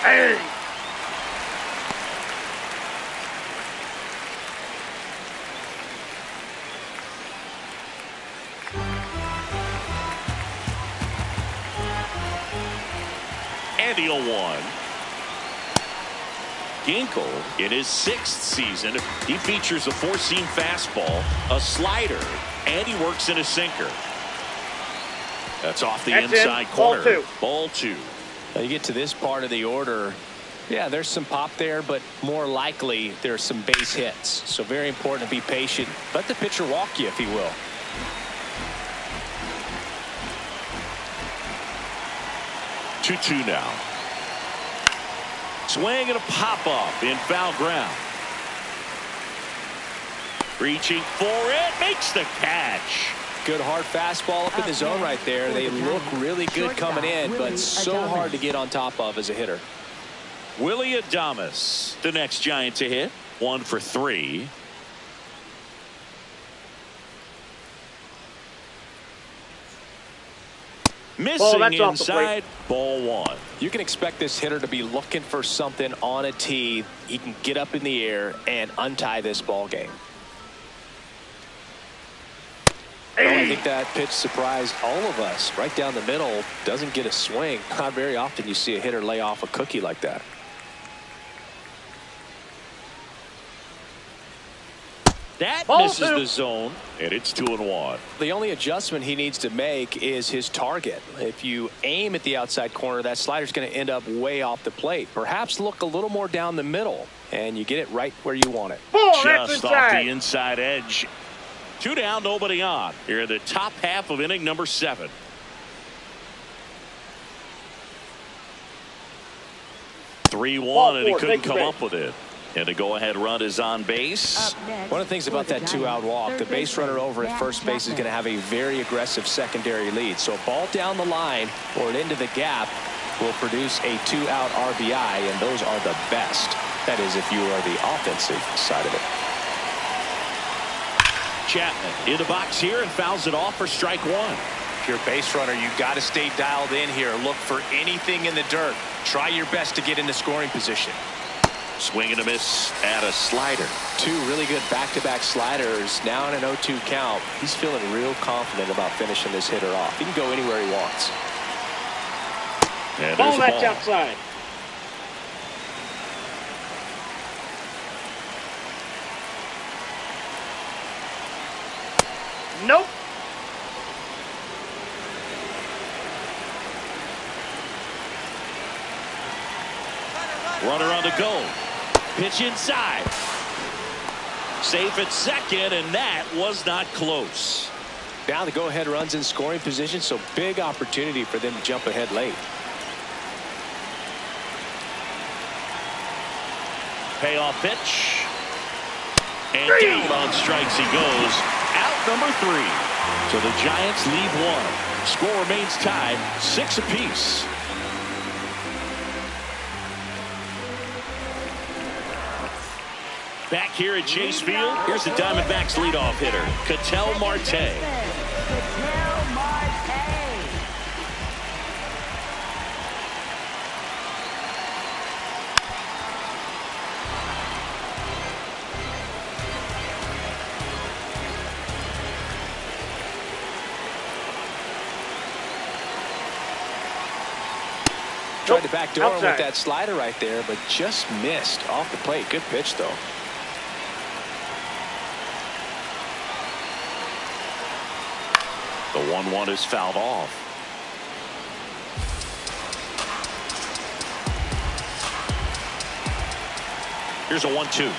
Hey! And the 0-1. Ginkel, in his 6th season, he features a 4-seam fastball, a slider, and he works in a sinker. That's off the inside corner. Ball 2. Now you get to this part of the order. Yeah, there's some pop there, but more likely there's some base hits. So very important to be patient. Let the pitcher walk you, if he will. Two now. Swing and a pop-up in foul ground. Reaching for it, makes the catch. Good hard fastball up in the zone right there. They look really good coming in, but so hard to get on top of as a hitter. Willy Adames, the next Giant to hit. 1 for 3. Missing inside. Ball 1. You can expect this hitter to be looking for something on a tee. He can get up in the air and untie this ball game. Well, I think that pitch surprised all of us. Right down the middle, doesn't get a swing. Not very often you see a hitter lay off a cookie like that. That misses the zone, and it's 2-1. The only adjustment he needs to make is his target. If you aim at the outside corner, that slider's going to end up way off the plate. Perhaps look a little more down the middle, and you get it right where you want it. Just off the inside edge. 2 down, nobody on. Here in the top half of inning number 7. (3-1), and he couldn't come up with it. And the go-ahead run is on base. One of the things about that 2-out walk, the base runner over at first base is going to have a very aggressive secondary lead. So a ball down the line or into the gap will produce a 2-out RBI, and those are the best. That is, if you are the offensive side of it. Chapman in the box here and fouls it off for strike 1. If you're a base runner, you've got to stay dialed in here. Look for anything in the dirt. Try your best to get into scoring position. Swing and a miss at a slider. 2 really good back-to-back sliders. Now in an 0-2 count. He's feeling real confident about finishing this hitter off. He can go anywhere he wants. And there's that's outside. Nope. Runner on the go. Pitch inside. Safe at second, and that was not close. Now the go-ahead runs in scoring position, so big opportunity for them to jump ahead late. Payoff pitch. And down on strikes he goes. Out number 3. So the Giants leave 1. Score remains tied, 6 apiece. Back here at Chase Field, here's the Diamondbacks leadoff hitter, Ketel Marte. Tried to backdoor him with that slider right there, but just missed off the plate. Good pitch, though. The 1-1 is fouled off. Here's a 1-2.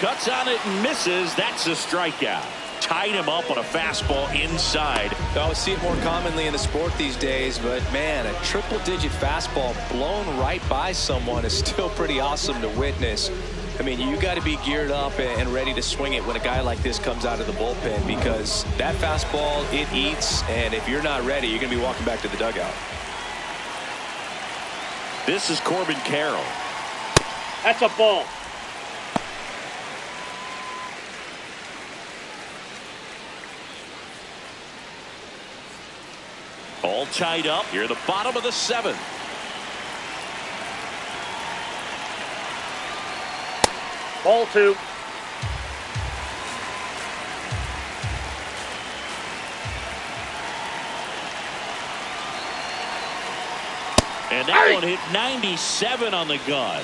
Cuts on it and misses. That's a strikeout. Tied him up on a fastball inside. I see it more commonly in the sport these days, but man, a triple-digit fastball blown right by someone is still pretty awesome to witness. I mean, you got to be geared up and ready to swing it when a guy like this comes out of the bullpen, because that fastball, it eats, and if you're not ready, you're going to be walking back to the dugout. This is Corbin Carroll. That's a ball. All tied up here at the bottom of the 7th. Ball 2. And that one hit 97 on the gun.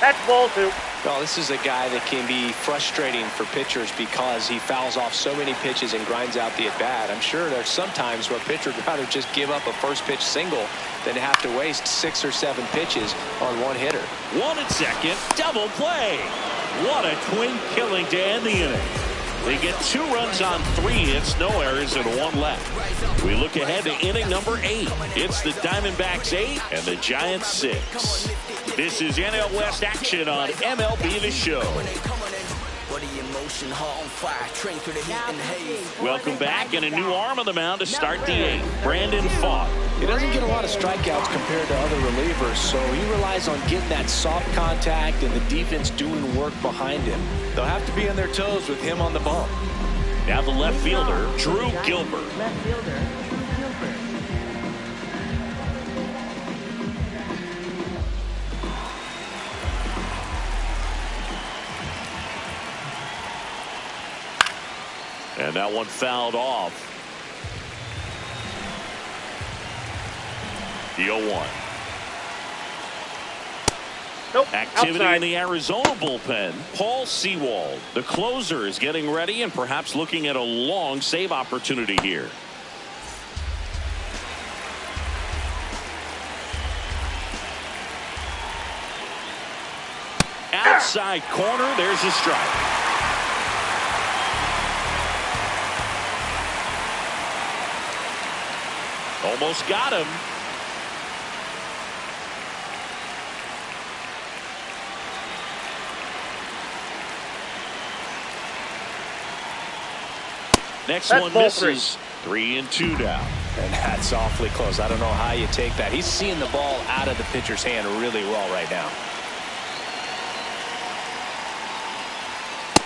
That's ball 2. Well, this is a guy that can be frustrating for pitchers because he fouls off so many pitches and grinds out the at-bat. I'm sure there's some times where a pitcher would rather just give up a first pitch single than to have to waste 6 or 7 pitches on one hitter. 1 and 2nd, double play. What a twin killing to end the inning. They get 2 runs on 3 hits, no errors, and 1 left. We look ahead to inning number 8. It's the Diamondbacks 8 and the Giants 6. This is NL West action on MLB The Show. Welcome back, and a new arm on the mound to start the 8th, Brandon Pfaadt. He doesn't get a lot of strikeouts compared to other relievers, so he relies on getting that soft contact and the defense doing work behind him. They'll have to be on their toes with him on the bump. Now the left fielder, Drew Gilbert. Left fielder, Drew Gilbert. And that one fouled off. The 0-1. Nope. Activity Outside. in the Arizona bullpen. Paul Sewald, the closer, is getting ready and perhaps looking at a long save opportunity here. Outside corner, there's a strike. Almost got him. Next That's one ball misses. 3 and 2 now. And that's awfully close. I don't know how you take that. He's seeing the ball out of the pitcher's hand really well right now.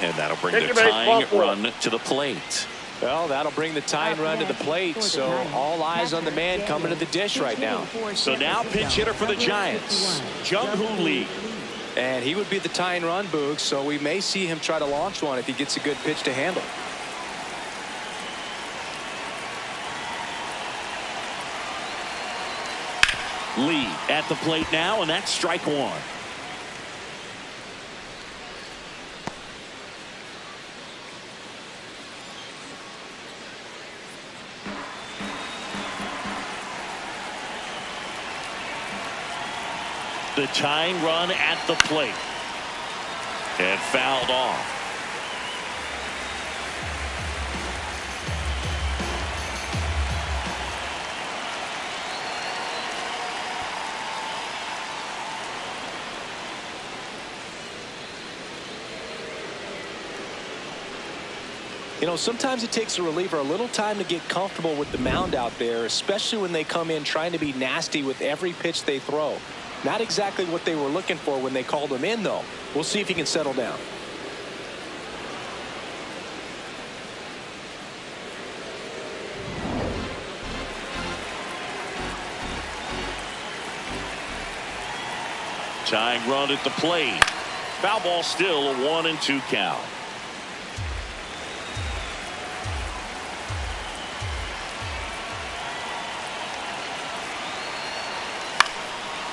And that'll bring Take the your base, tying ball 4. run to the plate. Well, that'll bring the tying run to the plate, so all eyes on the man coming to the dish right now. So now pinch hitter for the Giants, Jung-Hoo Lee. And he would be the tying run, Boog, so we may see him try to launch one if he gets a good pitch to handle. Lee at the plate now, and that's strike 1. The tying run at the plate. And fouled off. You know, sometimes it takes a reliever a little time to get comfortable with the mound out there, especially when they come in trying to be nasty with every pitch they throw. Not exactly what they were looking for when they called him in, though. We'll see if he can settle down. Tying run at the plate. Foul ball still, a 1 and 2 count.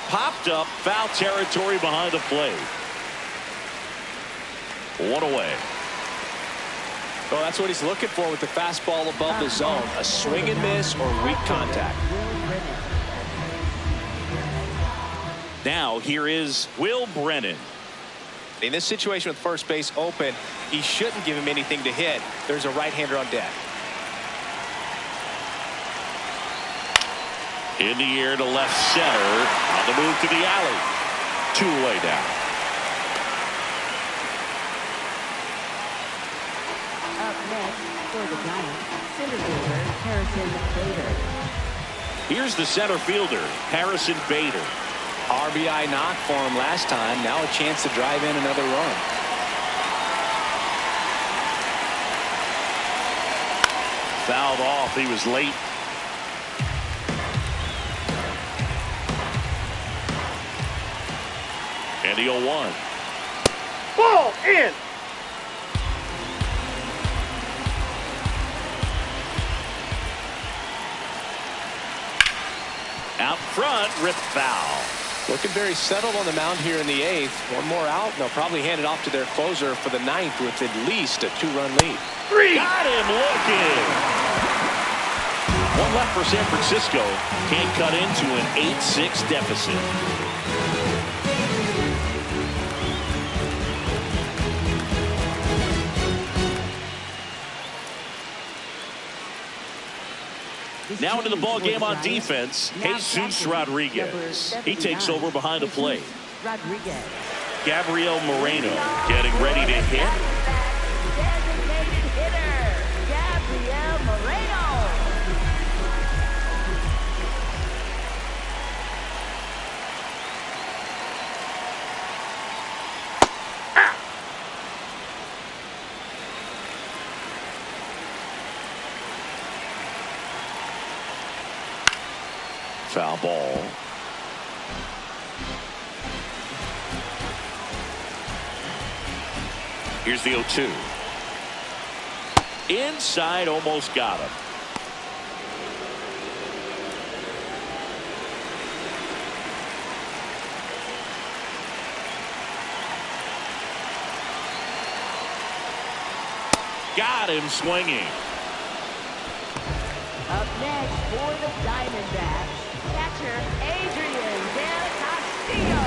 Popped up, foul territory behind the plate. 1 away. Well, that's what he's looking for with the fastball above the zone. A swing and miss or weak contact. Now here is Will Brennan. In this situation with first base open, he shouldn't give him anything to hit. There's a right-hander on deck. In the air to left center. On the move to the alley. 2 away now. Up next for the Giants, center fielder Harrison Bader. Here's the center fielder, Harrison Bader. RBI knock for him last time. Now a chance to drive in another run. Fouled off. He was late. And the 0-1. Ball in. Out front, rip foul. Looking very settled on the mound here in the 8th. One more out, and they'll probably hand it off to their closer for the 9th with at least a 2-run lead. Got him looking. One left for San Francisco. Can't cut into an 8-6 deficit. Now into the ball game on defense, Jesus Rodriguez. He takes over behind the plate. Rodriguez. Gabriel Moreno getting ready to hit. Designated hitter, Gabriel Moreno. Foul ball. Here's the 0-2. Inside, almost got him. Got him swinging. Up next for the Diamondbacks, catcher Adrian Del Castillo.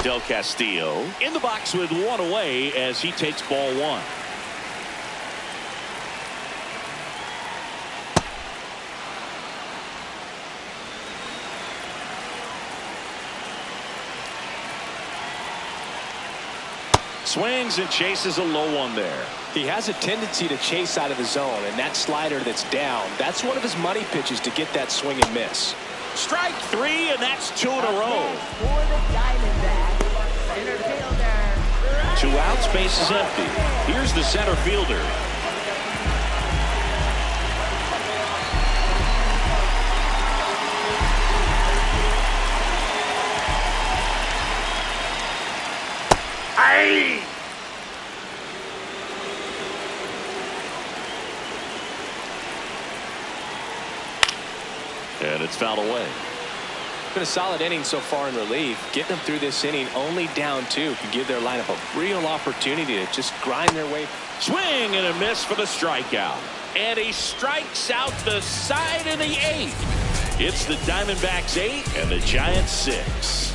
Del Castillo in the box with one away as he takes ball one. Swings and chases a low one there. He has a tendency to chase out of the zone, and that slider that's down, that's one of his money pitches to get that swing and miss. Strike three, and that's 2 in a row. For the Diamondbacks, center fielder. 2 outs, base is empty. Here's the center fielder. Aye. And it's fouled away. Been a solid inning so far in relief. Getting them through this inning only down 2 can give their lineup a real opportunity to just grind their way. Swing and a miss for the strikeout. And he strikes out the side in the 8th. It's the Diamondbacks 8 and the Giants 6.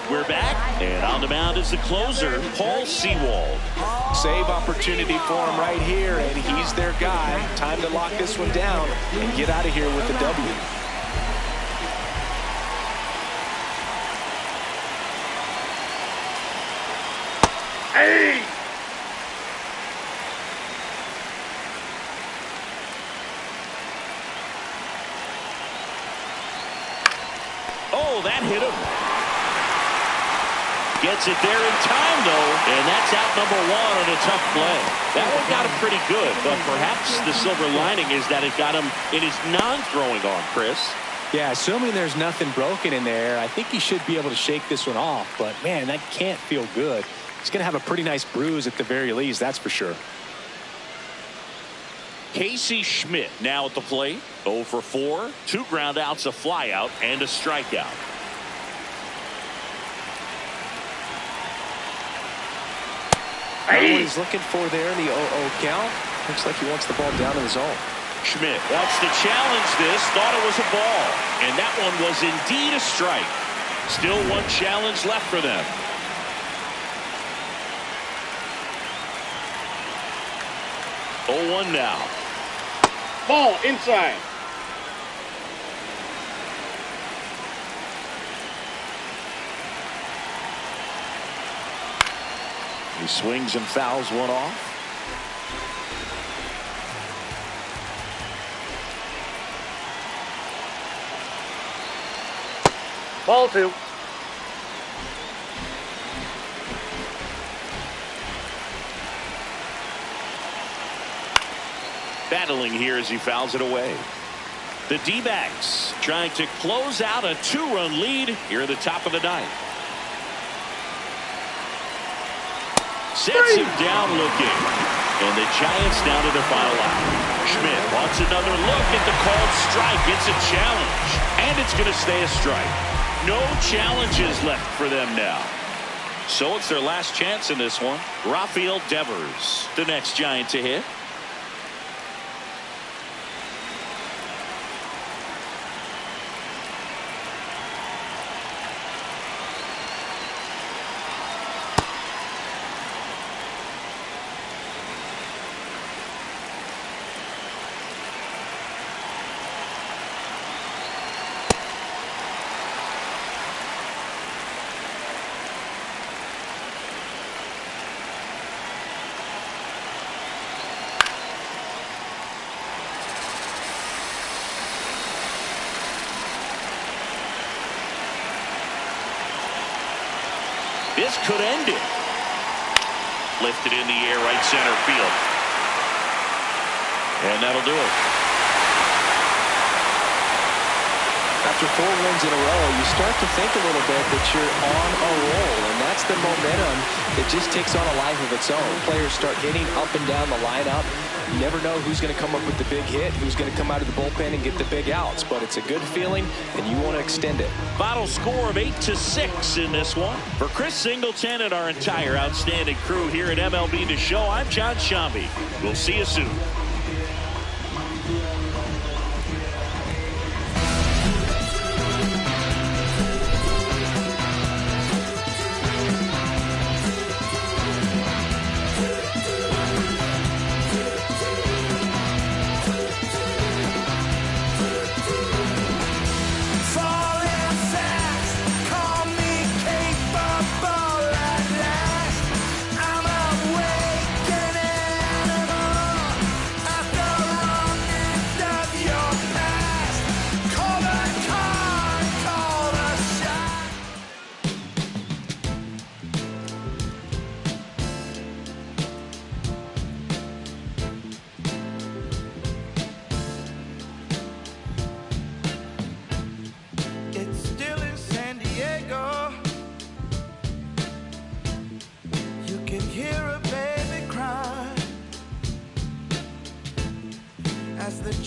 We're back, and on the mound is the closer, Paul Sewald. Save opportunity for him right here, and he's their guy. Time to lock this one down and get out of here with the W. Hey. Oh, that hit him. Gets it there in time, though, and that's out number 1 on a tough play. That one got him pretty good, but perhaps the silver lining is that it got him in his non-throwing arm, Chris. Yeah, assuming there's nothing broken in there, I think he should be able to shake this one off. But, man, that can't feel good. He's going to have a pretty nice bruise at the very least, that's for sure. Casey Schmidt now at the plate. 0 for 4, 2 ground outs, a fly out, and a strikeout. What he's looking for there in the 0-0 count. Looks like he wants the ball down in the zone. Schmidt wants to challenge this, thought it was a ball, and that one was indeed a strike. Still one challenge left for them. 0-1 now. Ball inside. He swings and fouls one off. Ball 2. Battling here as he fouls it away. The D-backs trying to close out a 2-run lead here at the top of the ninth. Sets him down looking. And the Giants down to the final out. Schmidt wants another look at the called strike. It's a challenge. And it's going to stay a strike. No challenges left for them now. So it's their last chance in this one. Rafael Devers, the next Giant to hit. This could end it. Lifted in the air, right center field. And that'll do it. After 4 wins in a row, you start to think a little bit that you're on a roll, and that's the momentum that just takes on a life of its own. Players start hitting up and down the lineup. You never know who's going to come up with the big hit, who's going to come out of the bullpen and get the big outs, but it's a good feeling, and you want to extend it. Final score of 8-6 in this one. For Chris Singleton and our entire outstanding crew here at MLB The Show, I'm John Shambi. We'll see you soon.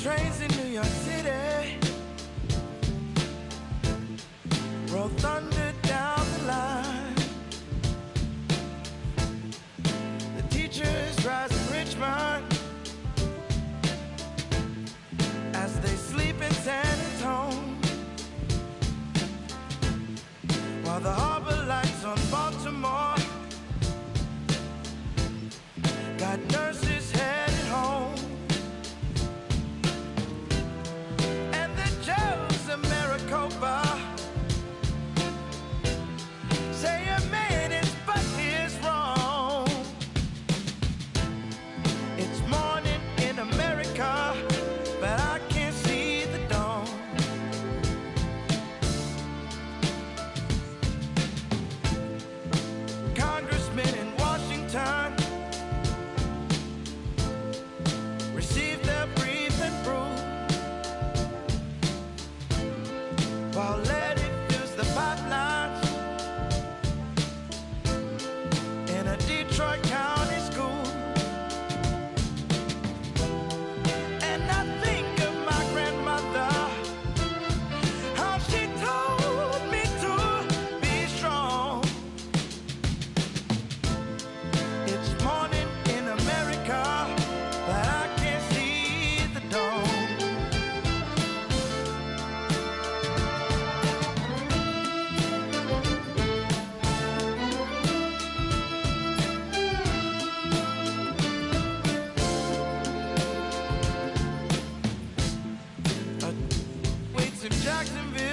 Trains in New York City roll thunder down the line. The teachers rise in Richmond as they sleep in San Antonio, while the harbor lights on Baltimore got nurses headed home. Say you made it, but it's wrong. It's morning in America, but I can't see the dawn. Congressmen in Washington receive their brief and brew, while Letty fills the pipelines in a Detroit County school. And I think of my grandmother, how she told me to be strong. It's morning in America, but I can't see the dawn. in Jacksonville.